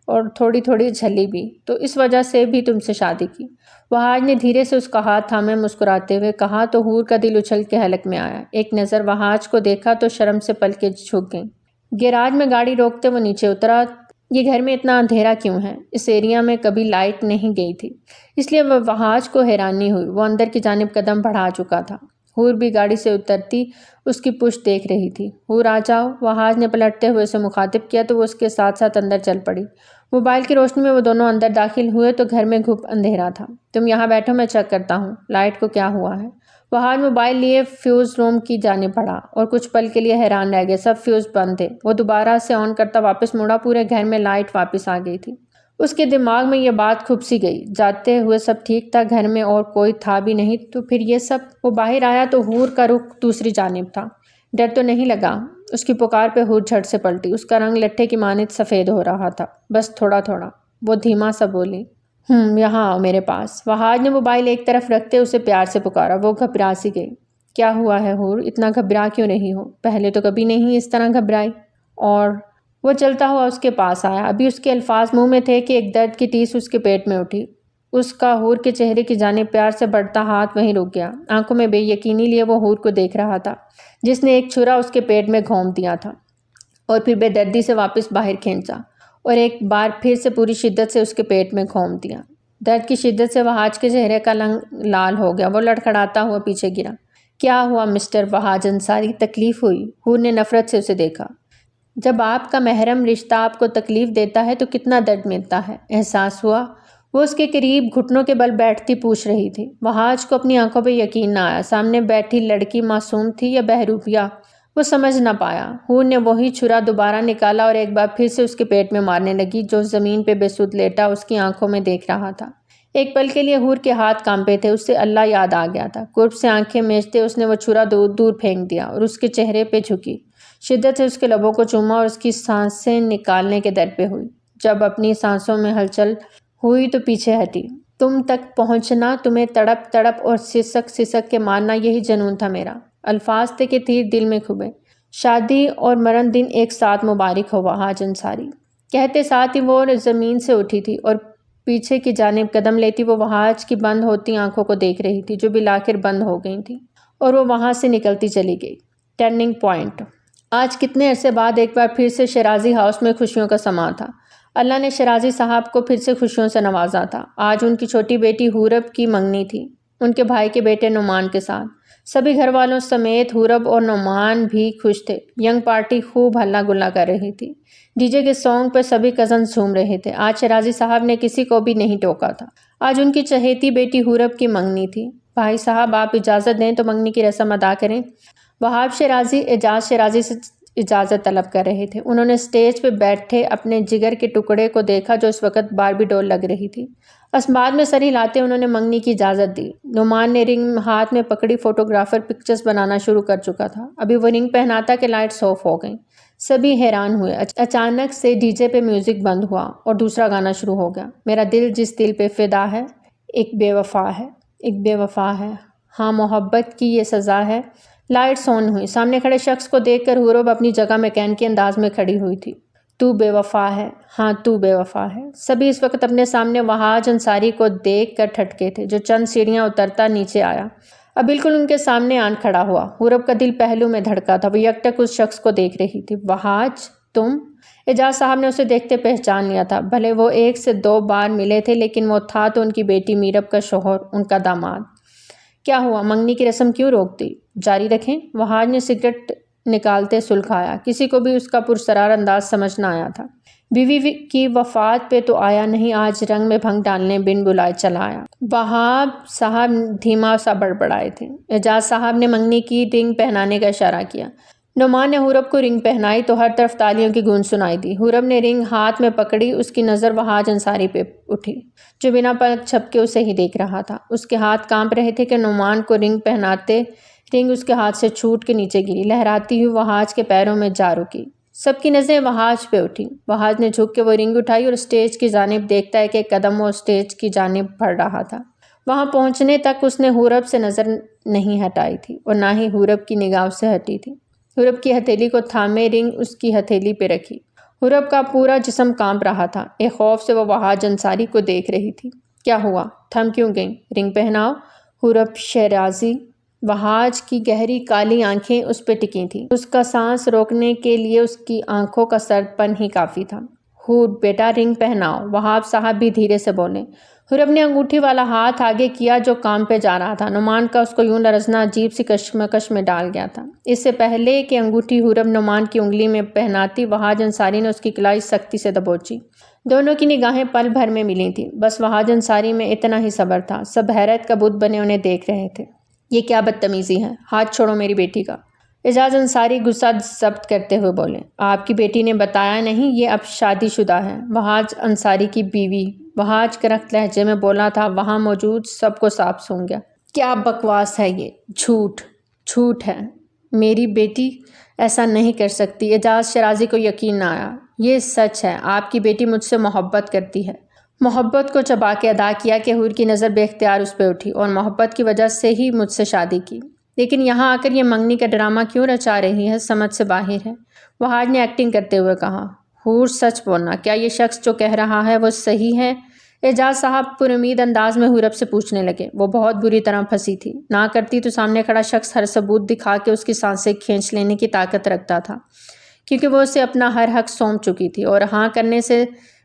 اور تھوڑی تھوڑی جھلی بھی، تو اس وجہ سے بھی تم سے شادی کی۔ وہاج نے دھیرے سے اس کا ہاتھ تھامے مسکراتے ہوئے کہا تو حور کا دل اچھل کے حلق میں آیا۔ ایک نظر وہاج کو دیکھا تو شرم سے پلکیں جھک گئیں۔ گیراج میں گاڑی روکتے وہ نیچے اترا۔ یہ گھر میں اتنا اندھیرا کیوں ہے؟ اس ایریا میں کبھی لائٹ نہیں گئی تھی، اس لیے وہاج کو حیرانی ہوئی۔ وہ اندر کی جانب قدم بڑھا چکا تھا۔ حور بھی گاڑی سے اترتی اس کی پشت دیکھ رہی تھی۔ حور آ جاؤ، وہاج نے پلٹتے ہوئے اسے مخاطب کیا تو وہ اس کے ساتھ ساتھ اندر چل پڑی۔ موبائل کی روشنی میں وہ دونوں اندر داخل ہوئے تو گھر میں گھپ اندھیرا تھا۔ تم یہاں بیٹھو، میں چیک کرتا ہوں لائٹ کو کیا ہوا ہے۔ وہاج موبائل لیے فیوز روم کی جانب بڑھا اور کچھ پل کے لیے حیران رہ گئے۔ سب فیوز بند تھے۔ وہ دوبارہ سے آن کرتا واپس مڑا، پورے گھر میں لائٹ واپس آ گئی تھی۔ اس کے دماغ میں یہ بات کھپ سی گئی، جاتے ہوئے سب ٹھیک تھا، گھر میں اور کوئی تھا بھی نہیں تو پھر یہ سب۔ وہ باہر آیا تو حور کا رخ دوسری جانب تھا۔ ڈر تو نہیں لگا؟ اس کی پکار پہ حور جھٹ سے پلٹی۔ اس کا رنگ لٹھے کی مانند سفید ہو رہا تھا، بس تھوڑا تھوڑا۔ وہ دھیما سا بولی۔ یہاں آؤ میرے پاس۔ وہاج نے موبائل ایک طرف رکھتے اسے پیار سے پکارا۔ وہ گھبرا سی گئی۔ کیا ہوا ہے حور؟ اتنا گھبرا کیوں رہی ہو؟ پہلے تو کبھی نہیں اس طرح گھبرائی۔ اور وہ چلتا ہوا اس کے پاس آیا۔ ابھی اس کے الفاظ منہ میں تھے کہ ایک درد کی ٹیس اس کے پیٹ میں اٹھی۔ اس کا حور کے چہرے کی جانب پیار سے بڑھتا ہاتھ وہیں رک گیا۔ آنکھوں میں بے یقینی لیے وہ حور کو دیکھ رہا تھا جس نے ایک چھرا اس کے پیٹ میں گھونپ دیا تھا اور پھر بے دردی سے واپس باہر کھینچا اور ایک بار پھر سے پوری شدت سے اس کے پیٹ میں گھونپ دیا۔ درد کی شدت سے وہاج کے چہرے کا رنگ لال ہو گیا۔ وہ لڑکھڑاتا ہوا پیچھے گرا۔ کیا ہوا مسٹر وہاج انصاری؟ تکلیف ہوئی؟ حور نے نفرت سے اسے دیکھا۔ جب آپ کا محرم رشتہ آپ کو تکلیف دیتا ہے تو کتنا درد ملتا ہے، احساس ہوا؟ وہ اس کے قریب گھٹنوں کے بل بیٹھتی پوچھ رہی تھی۔ وہاج کو اپنی آنکھوں پہ یقین نہ آیا۔ سامنے بیٹھی لڑکی معصوم تھی یا بہروپیہ؟ وہ سمجھ نہ پایا۔ حور نے وہی چھرا دوبارہ نکالا اور ایک بار پھر سے اس کے پیٹ میں مارنے لگی جو زمین پہ بے سود لیٹا اس کی آنکھوں میں دیکھ رہا تھا۔ ایک پل کے لیے حور کے ہاتھ کانپے تھے، اس سے اللہ یاد آ گیا تھا۔ قرب سے آنکھیں میچتے اس نے وہ چھرا دور پھینک دیا اور اس کے چہرے پہ جھکی، شدت سے اس کے لبوں کو چوما اور اس کی سانسیں نکالنے کے در پہ ہوئی۔ جب اپنی سانسوں میں ہلچل ہوئی تو پیچھے ہٹی۔ تم تک پہنچنا، تمہیں تڑپ تڑپ اور سسک سسک کے مارنا، یہی جنون تھا میرا۔ الفاظ تھے کہ تیر دل میں کھبے۔ شادی اور مرن دن ایک ساتھ مبارک ہو وہاج انصاری، کہتے ساتھ ہی وہ زمین سے اٹھی تھی اور پیچھے کی جانب قدم لیتی وہ وہاج کی بند ہوتی آنکھوں کو دیکھ رہی تھی جو بالآخر بند ہو گئی تھی اور وہ وہاں سے نکلتی چلی گئی۔ Turning point. آج کتنے عرصے بعد ایک بار پھر سے شیرازی ہاؤس میں خوشیوں کا سماں تھا۔ اللہ نے شیرازی صاحب کو پھر سے خوشیوں سے نوازا تھا۔ آج ان کی چھوٹی بیٹی حورب کی منگنی تھی، ان کے بھائی کے بیٹے نعمان کے ساتھ۔ سبھی گھر والوں سمیت حورب اور نعمان بھی خوش تھے۔ ینگ پارٹی خوب ہلا گلا کر رہی تھی۔ ڈی جے کے سانگ پہ سبھی کزنز جھوم رہے تھے۔ آج شیرازی صاحب نے کسی کو بھی نہیں ٹوکا تھا۔ آج ان کی چہیتی بیٹی حورب کی منگنی تھی۔ بھائی صاحب آپ اجازت دیں تو منگنی کی رسم ادا کریں۔ وہاب شیرازی اعجاز شیرازی سے اجازت طلب کر رہے تھے۔ انہوں نے سٹیج پہ بیٹھے اپنے جگر کے ٹکڑے کو دیکھا جو اس وقت باربی ڈول لگ رہی تھی۔ اسباد میں سر ہلاتے انہوں نے منگنی کی اجازت دی۔ نعمان نے رنگ ہاتھ میں پکڑی، فوٹوگرافر پکچرز بنانا شروع کر چکا تھا۔ ابھی وہ رنگ پہناتا کہ لائٹس آف ہو گئیں۔ سبھی حیران ہوئے۔ اچانک سے ڈی جے پہ میوزک بند ہوا اور دوسرا گانا شروع ہو گیا۔ میرا دل جس دل پہ فدا ہے، ایک بے وفا ہے، ایک بے وفا ہے، ہاں محبت کی یہ سزا ہے۔ لائٹس آن ہوئی۔ سامنے کھڑے شخص کو دیکھ کر حورب اپنی جگہ میکینکی انداز میں کھڑی ہوئی تھی۔ تو بے وفا ہے، ہاں تو بے وفا ہے۔ سبھی اس وقت اپنے سامنے وہاج انصاری کو دیکھ کر ٹھٹکے تھے جو چند سیڑھیاں اترتا نیچے آیا۔ اب بالکل ان کے سامنے آن کھڑا ہوا۔ حورب کا دل پہلو میں دھڑکا تھا۔ وہ یکٹک اس شخص کو دیکھ رہی تھی۔ وہاج تم؟ اعجاز صاحب نے اسے دیکھتے پہچان لیا تھا۔ بھلے وہ 1 سے 2 بار ملے تھے لیکن وہ تھا تو ان کی بیٹی میرب کا شوہر، ان کا داماد۔ کیا ہوا؟ منگنی کی رسم کیوں روک دی؟ جاری رکھیں۔ وہاج نے سگریٹ نکالتے سلجھایا۔ کسی کو بھی اس کا پرسرار انداز سمجھ نہ آیا تھا۔ بیوی کی وفات پہ تو آیا نہیں، آج رنگ میں بھنگ ڈالنے بن بلائے چلا آیا۔ وہاب صاحب دھیما سا بڑبڑائے تھے۔ اعجاز صاحب نے منگنی کی رنگ پہنانے کا اشارہ کیا۔ نعمان نے حورب کو رنگ پہنائی تو ہر طرف تالیوں کی گونج سنائی دی۔ حورب نے رنگ ہاتھ میں پکڑی، اس کی نظر وہاج انصاری پہ اٹھی جو بنا پلک جھپکے اسے ہی دیکھ رہا تھا۔ اس کے ہاتھ کانپ رہے تھے کہ نعمان کو رنگ پہناتے رنگ اس کے ہاتھ سے چھوٹ کے نیچے گری، لہراتی ہوئی وہاج کے پیروں میں جا رکی۔ سب کی نظریں وہاج پہ اٹھی۔ وہاج نے جھک کے وہ رنگ اٹھائی اور اسٹیج کی جانب دیکھتا ہے کہ ایک قدم وہ اسٹیج کی جانب بڑھ رہا تھا۔ وہاں پہنچنے تک اس نے حورب سے نظر نہیں ہٹائی تھی اور نہ ہی حورب کی نگاہ اس سے ہٹی تھی۔ حورب کی ہتھیلی کو تھامے رنگ اس کی ہتھیلی پہ رکھی۔ حورب کا پورا جسم کانپ رہا تھا۔ ایک خوف سے وہ وہاج انصاری کو دیکھ رہی تھی۔ کیا ہوا؟ تھم کیوں گئیں؟ رنگ پہناؤ حورب شیرازی۔ وہاج کی گہری کالی آنکھیں اس پہ ٹکی تھیں۔ اس کا سانس روکنے کے لیے اس کی آنکھوں کا سرد پن ہی کافی تھا۔ حور بیٹا رنگ پہناؤ، وہاب صاحب بھی دھیرے سے بولے۔ حورب نے انگوٹھی والا ہاتھ آگے کیا جو کام پہ جا رہا تھا۔ نعمان کا اس کو یوں لرزنا عجیب سی کشمکش میں ڈال گیا تھا۔ اس سے پہلے کہ انگوٹھی حورب نعمان کی انگلی میں پہناتی، وہاج انصاری نے اس کی کلائی سختی سے دبوچی۔ دونوں کی نگاہیں پل بھر میں ملی تھیں۔ بس وہاج انصاری میں اتنا ہی صبر تھا۔ سب حیرت کا بت بنے انہیں دیکھ رہے تھے۔ یہ کیا بدتمیزی ہے؟ ہاتھ چھوڑو میری بیٹی کا۔ اعجاز انصاری غصہ ضبط کرتے ہوئے بولے۔ آپ کی بیٹی نے بتایا نہیں یہ اب شادی شدہ ہے، وہاج انصاری کی بیوی۔ وہاج کرخت لہجے میں بولا تھا۔ وہاں موجود سب کو صاف سونگ گیا۔ کیا بکواس ہے یہ؟ جھوٹ ہے، میری بیٹی ایسا نہیں کر سکتی۔ اعجاز شیرازی کو یقین نہ آیا۔ یہ سچ ہے، آپ کی بیٹی مجھ سے محبت کرتی ہے۔ محبت کو چبا کے ادا کیا کہ حور کی نظر بے اختیار اس پہ اٹھی، اور محبت کی وجہ سے ہی مجھ سے شادی کی، لیکن یہاں آ کر یہ منگنی کا ڈرامہ کیوں رچا رہی ہے؟ سمجھ سے باہر ہے۔ وہاج نے ایکٹنگ کرتے ہوئے کہا۔ حور سچ بولنا، کیا یہ شخص جو کہہ رہا ہے وہ صحیح ہے؟ اعجاز صاحب پر امید انداز میں حورب سے پوچھنے لگے۔ وہ بہت بری طرح پھنسی تھی۔ نہ کرتی تو سامنے کھڑا شخص ہر ثبوت دکھا کے اس کی سانسیں کھینچ لینے کی طاقت رکھتا تھا، کیونکہ وہ اسے اپنا ہر حق سونپ چکی تھی، اور ہاں کرنے سے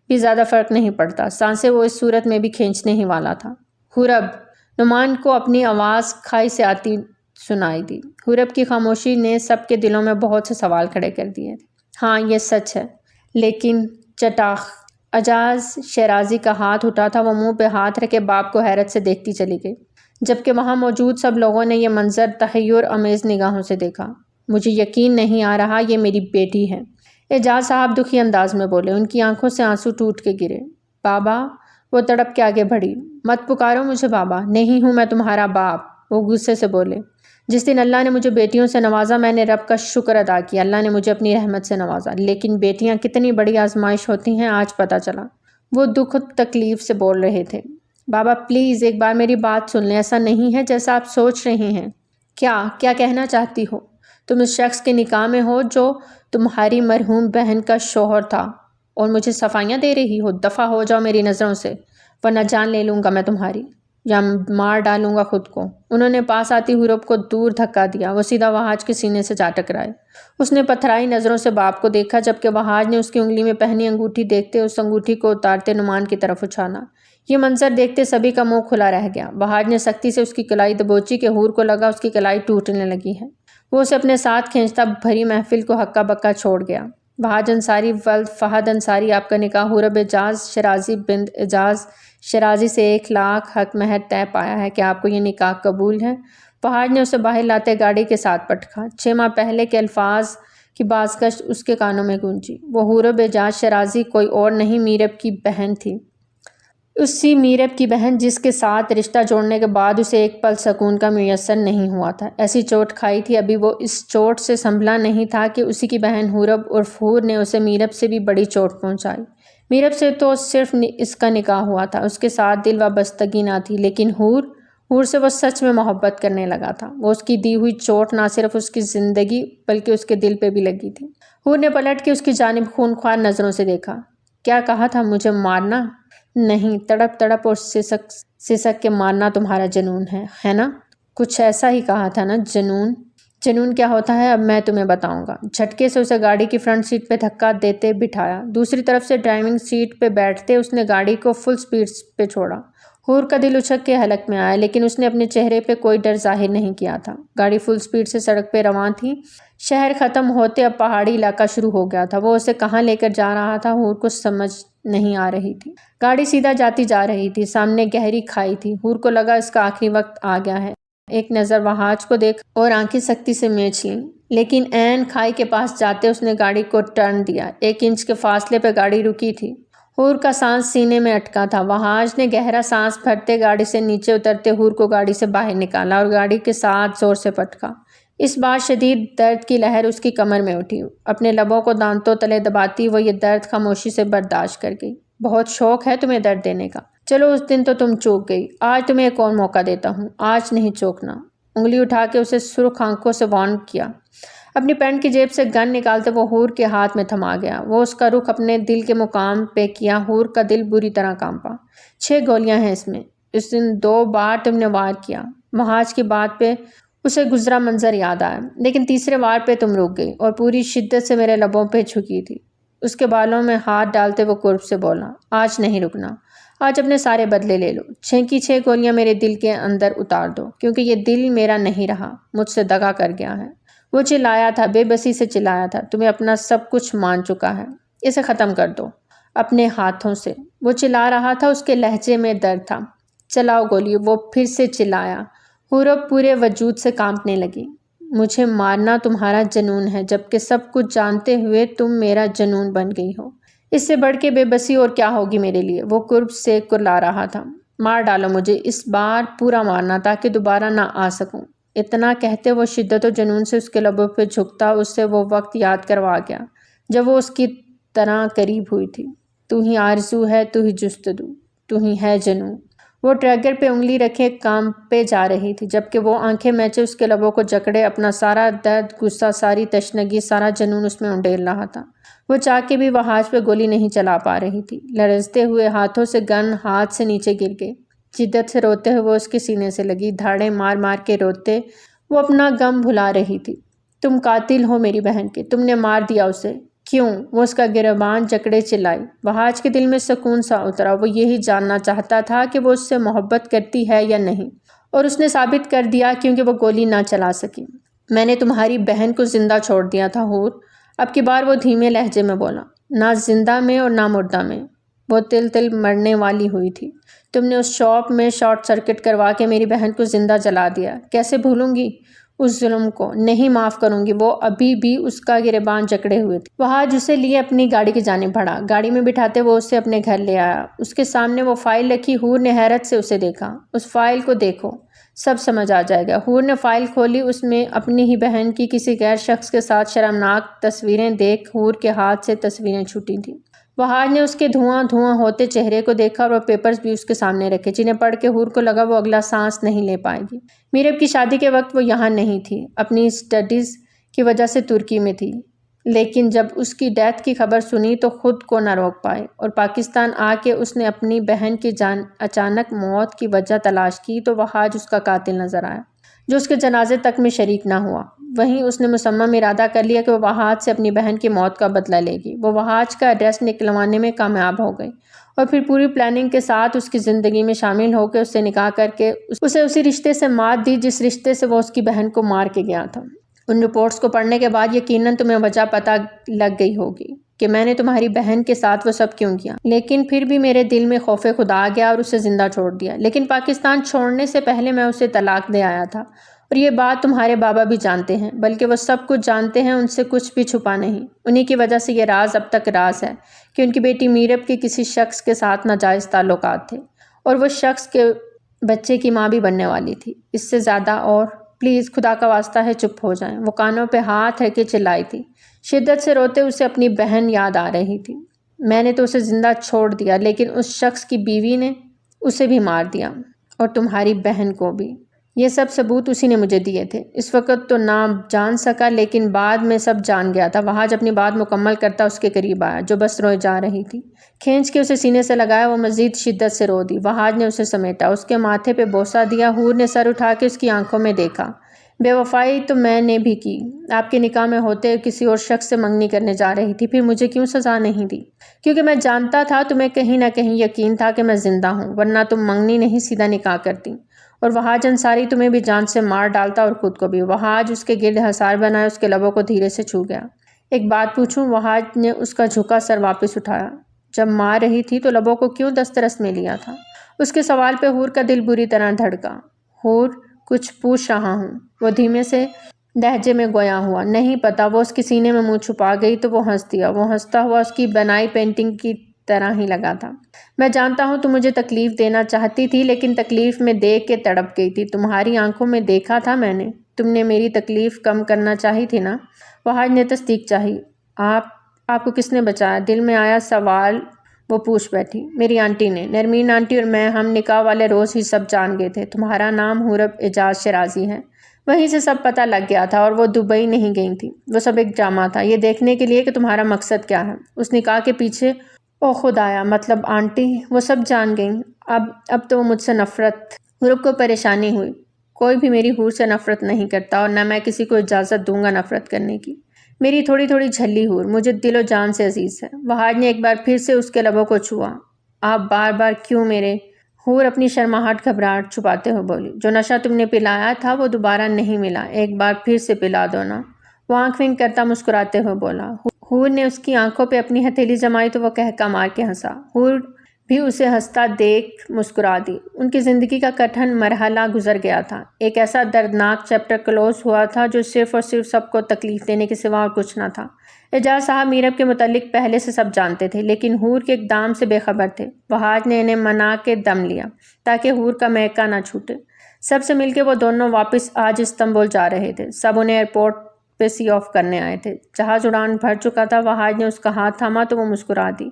بھی زیادہ فرق نہیں پڑتا، سانسیں وہ اس صورت میں بھی کھینچنے ہی والا تھا۔ حورب! نعمان کو اپنی آواز کھائی سے آتی سنائی دی۔ حورب کی خاموشی نے سب کے دلوں میں بہت سے سوال کھڑے کر دیے۔ ہاں یہ سچ ہے، لیکن چٹاخ۔ اعجاز شیرازی کا ہاتھ اٹھا تھا، وہ منہ پہ ہاتھ رکھے باپ کو حیرت سے دیکھتی چلی گئی، جبکہ وہاں موجود سب لوگوں نے یہ منظر تحیر آمیز نگاہوں سے دیکھا۔ مجھے یقین نہیں آ رہا یہ میری بیٹی ہے، اعجاز صاحب دکھی انداز میں بولے۔ ان کی آنکھوں سے آنسو ٹوٹ کے گرے۔ بابا! وہ تڑپ کے آگے بڑھی۔ مت پکارو مجھے بابا، نہیں ہوں میں تمہارا باپ، وہ غصے سے بولے۔ جس دن اللہ نے مجھے بیٹیوں سے نوازا میں نے رب کا شکر ادا کیا، اللہ نے مجھے اپنی رحمت سے نوازا، لیکن بیٹیاں کتنی بڑی آزمائش ہوتی ہیں آج پتہ چلا۔ وہ دکھ و تکلیف سے بول رہے تھے۔ بابا پلیز ایک بار میری بات سن لیں، ایسا نہیں ہے جیسا آپ سوچ رہے ہیں۔ کیا کہنا چاہتی ہو؟ تم اس شخص کے نکاح میں ہو جو تمہاری مرحوم بہن کا شوہر تھا، اور مجھے صفائیاں دے رہی ہو؟ دفع ہو جاؤ میری نظروں سے، ورنہ جان لے لوں گا میں تمہاری، یا مار ڈالوں گا خود کو۔ انہوں نے پاس آتی حورب کو دور دھکا دیا، وہ سیدھا وہاج کے سینے سے جا ٹکرائے۔ اس نے پتھرائی نظروں سے باپ کو دیکھا، جبکہ وہاج نے اس کی انگلی میں پہنی انگوٹھی دیکھتے اس انگوٹھی کو اتارتے نعمان کی طرف اچھالا۔ یہ منظر دیکھتے سبھی کا منہ کھلا رہ گیا۔ وہاج نے سختی سے اس کی کلائی دبوچی کہ حور کو لگا اس کی کلائی ٹوٹنے لگی ہے۔ وہ اسے اپنے ساتھ کھینچتا بھری محفل کو ہکا بکا چھوڑ گیا۔ وہاج انصاری ولد فہد انصاری، آپ کا نکاح حورب اعجاز شیرازی بنت اعجاز شیرازی سے 1,00,000 حق مہر طے پایا ہے، کہ آپ کو یہ نکاح قبول ہے؟ وہاج نے اسے باہر لاتے گاڑی کے ساتھ پٹکا۔ 6 ماہ پہلے کے الفاظ کی بازگشت اس کے کانوں میں گونجی۔ وہ حورب اعجاز شیرازی کوئی اور نہیں، میرب کی بہن تھی، اسی میرب کی بہن جس کے ساتھ رشتہ جوڑنے کے بعد اسے ایک پل سکون کا میسر نہیں ہوا تھا۔ ایسی چوٹ کھائی تھی، ابھی وہ اس چوٹ سے سنبھلا نہیں تھا کہ اسی کی بہن حورب عرف حور نے اسے میرب سے بھی بڑی چوٹ پہنچائی۔ میرب سے تو صرف اس کا نکاح ہوا تھا، اس کے ساتھ دل وابستگی نہ تھی، لیکن حور سے وہ سچ میں محبت کرنے لگا تھا۔ وہ اس کی دی ہوئی چوٹ نہ صرف اس کی زندگی بلکہ اس کے دل پہ بھی لگی تھی۔ حور نے پلٹ کے اس کی جانب خونخوار نظروں سے دیکھا۔ کیا کہا تھا؟ مجھے مارنا؟ نہیں، تڑپ تڑپ اور سسک کے مارنا تمہارا جنون ہے نا؟ کچھ ایسا ہی کہا تھا نا؟ جنون کیا ہوتا ہے اب میں تمہیں بتاؤں گا۔ جھٹکے سے اسے گاڑی کی فرنٹ سیٹ پہ دھکا دیتے بٹھایا۔ دوسری طرف سے ڈرائیونگ سیٹ پہ بیٹھتے اس نے گاڑی کو فل سپیڈ پہ چھوڑا۔ حور کا دل اچھک کے حلق میں آیا، لیکن اس نے اپنے چہرے پہ کوئی ڈر ظاہر نہیں کیا تھا۔ گاڑی فل سپیڈ سے سڑک پہ رواں تھی۔ شہر ختم ہوتے اب پہاڑی علاقہ شروع ہو گیا تھا۔ وہ اسے کہاں لے کر جا رہا تھا حور کو سمجھ نہیں آ رہی تھی۔ گاڑی سیدھا جاتی جا رہی تھی، سامنے گہری کھائی تھی۔ حور کو لگا اس کا آخری وقت آ گیا ہے۔ ایک نظر وہاج کو دیکھ اور آنکھیں سختی سے میچ لیں، لیکن عین کھائی کے پاس جاتے اس نے گاڑی کو ٹرن دیا۔ 1 انچ کے فاصلے پہ گاڑی رکی تھی۔ حور کا سانس سینے میں اٹکا تھا۔ وہاج نے گہرا سانس بھرتے گاڑی سے نیچے اترتے حور کو گاڑی سے باہر نکالا اور گاڑی کے ساتھ زور سے پٹکا۔ اس بار شدید درد کی لہر اس کی کمر میں اٹھی۔ اپنے لبوں کو دانتوں تلے دباتی وہ یہ درد خاموشی سے برداشت کر گئی۔ بہت شوق ہے تمہیں درد دینے کا۔ چلو اس دن تو تم چوک گئی، آج تمہیں ایک اور موقع دیتا ہوں، آج نہیں چوکنا۔ انگلی اٹھا کے اسے سرخ آنکھوں سے وارن کیا۔ اپنی پینٹ کی جیب سے گن نکالتے وہ حور کے ہاتھ میں تھما گیا۔ وہ اس کا رخ اپنے دل کے مقام پہ کیا۔ حور کا دل بری طرح کانپا۔ 6 گولیاں ہیں اس میں۔ اس دن 2 بار تم نے وار کیا۔ وہاج کی بات پہ اسے گزرا منظر یاد آیا، لیکن تیسرے وار پہ تم رک گئی اور پوری شدت سے میرے لبوں پہ جھکی تھی۔ اس کے بالوں میں ہاتھ ڈالتے وہ قرب سے بولا، آج نہیں رکنا، آج اپنے سارے بدلے لے لو۔ 6 کی 6 گولیاں میرے دل کے اندر اتار دو، کیونکہ یہ دل میرا نہیں رہا، مجھ سے دغا کر گیا ہے۔ وہ چلایا تھا، بے بسی سے چلایا تھا، تمہیں اپنا سب کچھ مان چکا ہے، اسے ختم کر دو اپنے ہاتھوں سے۔ وہ چلا رہا تھا، اس کے لہجے میں درد تھا۔ چلاؤ گولی، وہ پھر سے چلایا۔ حور پورے وجود سے کانپنے لگی۔ مجھے مارنا تمہارا جنون ہے، جبکہ سب کچھ جانتے ہوئے تم میرا جنون بن گئی ہو۔ اس سے بڑھ کے بے بسی اور کیا ہوگی میرے لیے؟ وہ قرب سے کرلا رہا تھا۔ مار ڈالو مجھے، اس بار پورا مارنا تاکہ دوبارہ نہ آ سکوں۔ اتنا کہتے وہ شدت و جنون سے اس کے لبوں پہ جھکتا، اس سے وہ وقت یاد کروا گیا جب وہ اس کی طرح قریب ہوئی تھی۔ تو ہی آرزو ہے، تو ہی جستجو، تو ہی ہے جنون۔ وہ ٹریگر پہ انگلی رکھے کام پہ جا رہی تھی، جبکہ وہ آنکھیں میچے اس کے لبوں کو جکڑے اپنا سارا درد، غصہ، ساری تشنگی، سارا جنون اس میں انڈیل رہا تھا۔ وہ چاہ کے بھی وہاج پہ گولی نہیں چلا پا رہی تھی۔ لرزتے ہوئے ہاتھوں سے گن ہاتھ سے نیچے گر گئی۔ شدت سے روتے ہوئے وہ اس کے سینے سے لگی، دھاڑے مار مار کے روتے وہ اپنا غم بھلا رہی تھی۔ تم قاتل ہو میری بہن کے، تم نے مار دیا اسے۔ کیوں؟ وہ اس کا گریبان جکڑے چلائی۔ وہاج کے دل میں سکون سا اترا۔ وہ یہی جاننا چاہتا تھا کہ وہ اس سے محبت کرتی ہے یا نہیں، اور اس نے ثابت کر دیا کیونکہ وہ گولی نہ چلا سکی۔ میں نے تمہاری بہن کو زندہ چھوڑ دیا تھا حور، اب کی بار وہ دھیمے لہجے میں بولا، نہ زندہ میں اور نہ مردہ میں، وہ تل تل مرنے والی ہوئی تھی۔ تم نے اس شاپ میں شارٹ سرکٹ کروا کے میری بہن کو زندہ جلا دیا۔ کیسے بھولوں گی اس ظلم کو، نہیں معاف کروں گی۔ وہ ابھی بھی اس کا گریبان جکڑے ہوئے تھے۔ وہاج اسے لیے اپنی گاڑی کی جانب بڑھا۔ گاڑی میں بٹھاتے وہ اسے اپنے گھر لے آیا۔ اس کے سامنے وہ فائل رکھی۔ حور نے حیرت سے اسے دیکھا۔ اس فائل کو دیکھو، سب سمجھ آ جائے گا۔ حور نے فائل کھولی۔ اس میں اپنی ہی بہن کی کسی غیر شخص کے ساتھ شرمناک تصویریں دیکھ حور کے ہاتھ سے تصویریں چھوٹی تھیں۔ وہاج نے اس کے دھواں دھواں ہوتے چہرے کو دیکھا اور وہ پیپرز بھی اس کے سامنے رکھے، جنہیں پڑھ کے حور کو لگا وہ اگلا سانس نہیں لے پائے گی۔ میرب کی شادی کے وقت وہ یہاں نہیں تھی، اپنی اسٹڈیز کی وجہ سے ترکی میں تھی، لیکن جب اس کی ڈیتھ کی خبر سنی تو خود کو نہ روک پائے اور پاکستان آ کے اس نے اپنی بہن کی اچانک موت کی وجہ تلاش کی تو وہاج اس کا قاتل نظر آیا، جو اس کے جنازے تک میں شریک نہ ہوا۔ وہیں اس نے مصمم ارادہ کر لیا کہ وہ وہاج سے اپنی بہن کی موت کا بدلہ لے گی۔ وہ وہاج کا ایڈریس نکلوانے میں کامیاب ہو گئی اور پھر پوری پلاننگ کے ساتھ اس کی زندگی میں شامل ہو کے اس سے نکاح کر کے اسے اسی رشتے سے مات دی جس رشتے سے وہ اس کی بہن کو مار کے گیا تھا۔ ان رپورٹس کو پڑھنے کے بعد یقیناً تمہیں وجہ پتہ لگ گئی ہوگی کہ میں نے تمہاری بہن کے ساتھ وہ سب کیوں کیا، لیکن پھر بھی میرے دل میں خوف خدا آ گیا اور اسے زندہ چھوڑ دیا۔ لیکن پاکستان چھوڑنے سے پہلے میں اسے طلاق دے آیا تھا، اور یہ بات تمہارے بابا بھی جانتے ہیں، بلکہ وہ سب کچھ جانتے ہیں، ان سے کچھ بھی چھپا نہیں۔ انہی کی وجہ سے یہ راز اب تک راز ہے کہ ان کی بیٹی میرب کے کسی شخص کے ساتھ ناجائز تعلقات تھے اور وہ شخص کے بچے کی ماں بھی بننے والی تھی۔ اس سے زیادہ اور پلیز خدا کا واسطہ ہے چپ ہو جائیں۔ وہ کانوں پہ ہاتھ رکھ کے چلائی تھی، شدت سے روتے اسے اپنی بہن یاد آ رہی تھی۔ میں نے تو اسے زندہ چھوڑ دیا، لیکن اس شخص کی بیوی نے اسے بھی مار دیا اور تمہاری بہن کو بھی۔ یہ سب ثبوت اسی نے مجھے دیے تھے۔ اس وقت تو نہ جان سکا، لیکن بعد میں سب جان گیا تھا۔ وہاج اپنی بات مکمل کرتا اس کے قریب آیا، جو بس روئے جا رہی تھی۔ کھینچ کے اسے سینے سے لگایا، وہ مزید شدت سے رو دی۔ وہاج نے اسے سمیٹا، اس کے ماتھے پہ بوسہ دیا۔ حور نے سر اٹھا کے اس کی آنکھوں میں دیکھا۔ بے وفائی تو میں نے بھی کی، آپ کے نکاح میں ہوتے کسی اور شخص سے منگنی کرنے جا رہی تھی، پھر مجھے کیوں سزا نہیں دی؟ کیونکہ میں جانتا تھا تمہیں کہیں نہ کہیں یقین تھا کہ میں زندہ ہوں، ورنہ تم منگنی نہیں سیدھا نکاح کرتی اور وہاج انصاری تمہیں بھی جان سے مار ڈالتا اور خود کو بھی۔ وہاج اس کے گرد حصار بنائے اس کے لبوں کو دھیرے سے چھو گیا۔ ایک بات پوچھوں؟ وہاج نے اس کا جھکا سر واپس اٹھایا۔ جب مار رہی تھی تو لبوں کو کیوں دسترس میں لیا تھا؟ اس کے سوال پہ حور کا دل بری طرح دھڑکا۔ حور، کچھ پوچھ رہا ہوں، وہ دھیمے سے لہجے میں گویا ہوا۔ نہیں پتا۔ وہ اس کے سینے میں منہ چھپا گئی تو وہ ہنس دیا۔ وہ ہنستا ہوا اس کی بنائی پینٹنگ کی طرح ہی لگا تھا۔ میں جانتا ہوں تم مجھے تکلیف دینا چاہتی تھی، لیکن تکلیف میں دیکھ کے تڑپ گئی تھی۔ تمہاری آنکھوں میں دیکھا تھا میں نے۔ تم نے میری تکلیف کم کرنا چاہی تھی نا؟ وہاج نے تصدیق چاہی۔ آپ کو کس نے بچایا؟ دل میں آیا سوال، وہ پوچھ بیٹھی۔ میری آنٹی نے۔ نرمین آنٹی اور میں، ہم نکاح والے روز ہی سب جان گئے تھے۔ تمہارا نام حورب اعجاز شیرازی ہے۔ وہیں سے سب پتہ لگ گیا تھا، اور وہ دبئی نہیں گئی تھی۔ وہ سب ایک ڈرامہ تھا، یہ دیکھنے کے لیے کہ تمہارا مقصد کیا ہے اس نکاح کے پیچھے۔ او خدایا، مطلب آنٹی وہ سب جان گئیں؟ اب تو وہ مجھ سے نفرت۔ حورب کو پریشانی ہوئی۔ کوئی بھی میری حور سے نفرت نہیں کرتا، اور نہ میں کسی کو اجازت دوں گا نفرت کرنے کی۔ میری تھوڑی تھوڑی جھلی حور مجھے دل و جان سے عزیز ہے۔ وہاج نے ایک بار پھر سے اس کے لبوں کو چھوا۔ آپ بار بار کیوں میرے؟ حور اپنی شرماہٹ گھبراہٹ چھپاتے ہوئے بولی۔ جو نشہ تم نے پلایا تھا وہ دوبارہ نہیں ملا، ایک بار پھر سے پلا دو نا۔ وہ آنکھ ونک کرتا مسکراتے ہوئے بولا۔ حور نے اس کی آنکھوں پہ اپنی ہتھیلی جمائی تو وہ کہکا مار کے ہنسا۔ حور بھی اسے ہنستا دیکھ مسکرا دی۔ ان کی زندگی کا کٹھن مرحلہ گزر گیا تھا، ایک ایسا دردناک چیپٹر کلوز ہوا تھا جو صرف اور صرف سب کو تکلیف دینے کے سوا اور کچھ نہ تھا۔ اعجاز صاحب میرب کے متعلق پہلے سے سب جانتے تھے، لیکن حور کے اقدام سے بے خبر تھے۔ وہاج نے انہیں منا کے دم لیا تاکہ حور کا مہکا نہ چھوٹے۔ سب سے مل کے وہ دونوں واپس آج استنبول جا رہے تھے۔ سب انہیں ایئرپورٹ پہ سی آف کرنے آئے تھے۔ جہاز اڑان بھر چکا تھا۔ وہاج نے اس کا ہاتھ تھاما تو وہ مسکرا دی۔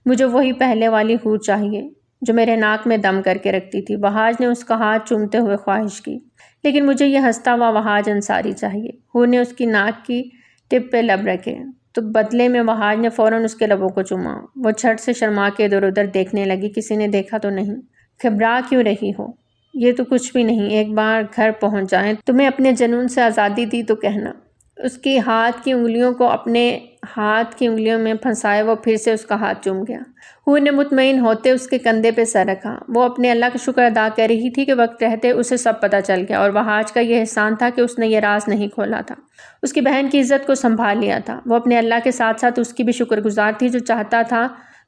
مجھے وہی پہلے والی حور چاہیے جو میرے ناک میں دم کر کے رکھتی تھی۔ وہاج نے اس کا ہاتھ چومتے ہوئے خواہش کی۔ لیکن مجھے یہ ہنستا ہوا وہاج انصاری چاہیے۔ حور نے اس کی ناک کی ٹپ پہ لب رکھے تو بدلے میں وہاج نے فوراً اس کے لبوں کو چوما۔ وہ جھٹ سے شرما کے ادھر ادھر دیکھنے لگی، کسی نے دیکھا تو نہیں؟ گھبرا کیوں رہی ہو؟ یہ تو کچھ بھی نہیں، ایک بار گھر پہنچ جائیں، تمہیں اپنے جنون سے آزادی دی تو کہنا۔ اس کی ہاتھ کی انگلیوں کو اپنے ہاتھ کی انگلیوں میں پھنسائے وہ پھر سے اس کا ہاتھ چوم گیا۔ حور نے مطمئن ہوتے اس کے کندھے پہ سر رکھا۔ وہ اپنے اللہ کا شکر ادا کر رہی تھی کہ وقت رہتے اسے سب پتہ چل گیا، اور وہاج کا یہ احسان تھا کہ اس نے یہ راز نہیں کھولا تھا، اس کی بہن کی عزت کو سنبھال لیا تھا۔ وہ اپنے اللہ کے ساتھ ساتھ اس کی بھی شکر گزار تھی، جو چاہتا تھا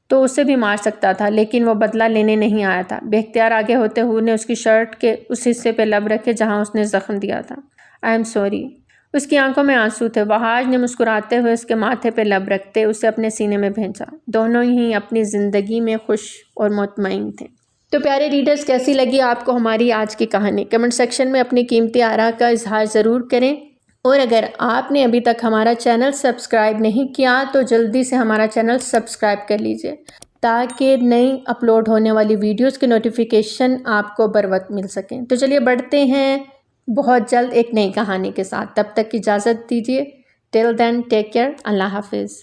تو اسے بھی مار سکتا تھا، لیکن وہ بدلہ لینے نہیں آیا تھا۔ بے اختیار آگے ہوتے حور نے اس کی شرٹ کے اس حصے پہ لب رکھے جہاں اس نے زخم دیا تھا۔ I am sorry. اس کی آنکھوں میں آنسو تھے۔ وہاج نے مسکراتے ہوئے اس کے ماتھے پہ لب رکھتے اسے اپنے سینے میں بھیجا۔ دونوں ہی اپنی زندگی میں خوش اور مطمئن تھے۔ تو پیارے ریڈرز، کیسی لگی آپ کو ہماری آج کی کہانی؟ کمنٹ سیکشن میں اپنی قیمتی آراء کا اظہار ضرور کریں، اور اگر آپ نے ابھی تک ہمارا چینل سبسکرائب نہیں کیا تو جلدی سے ہمارا چینل سبسکرائب کر لیجئے تاکہ نئی اپلوڈ ہونے والی ویڈیوز کے نوٹیفیکیشن آپ کو بروقت مل سکیں۔ تو چلیے بڑھتے ہیں بہت جلد ایک نئی کہانی کے ساتھ، تب تک کی اجازت دیجیے۔ ٹل دین ٹیک کیئر، اللہ حافظ۔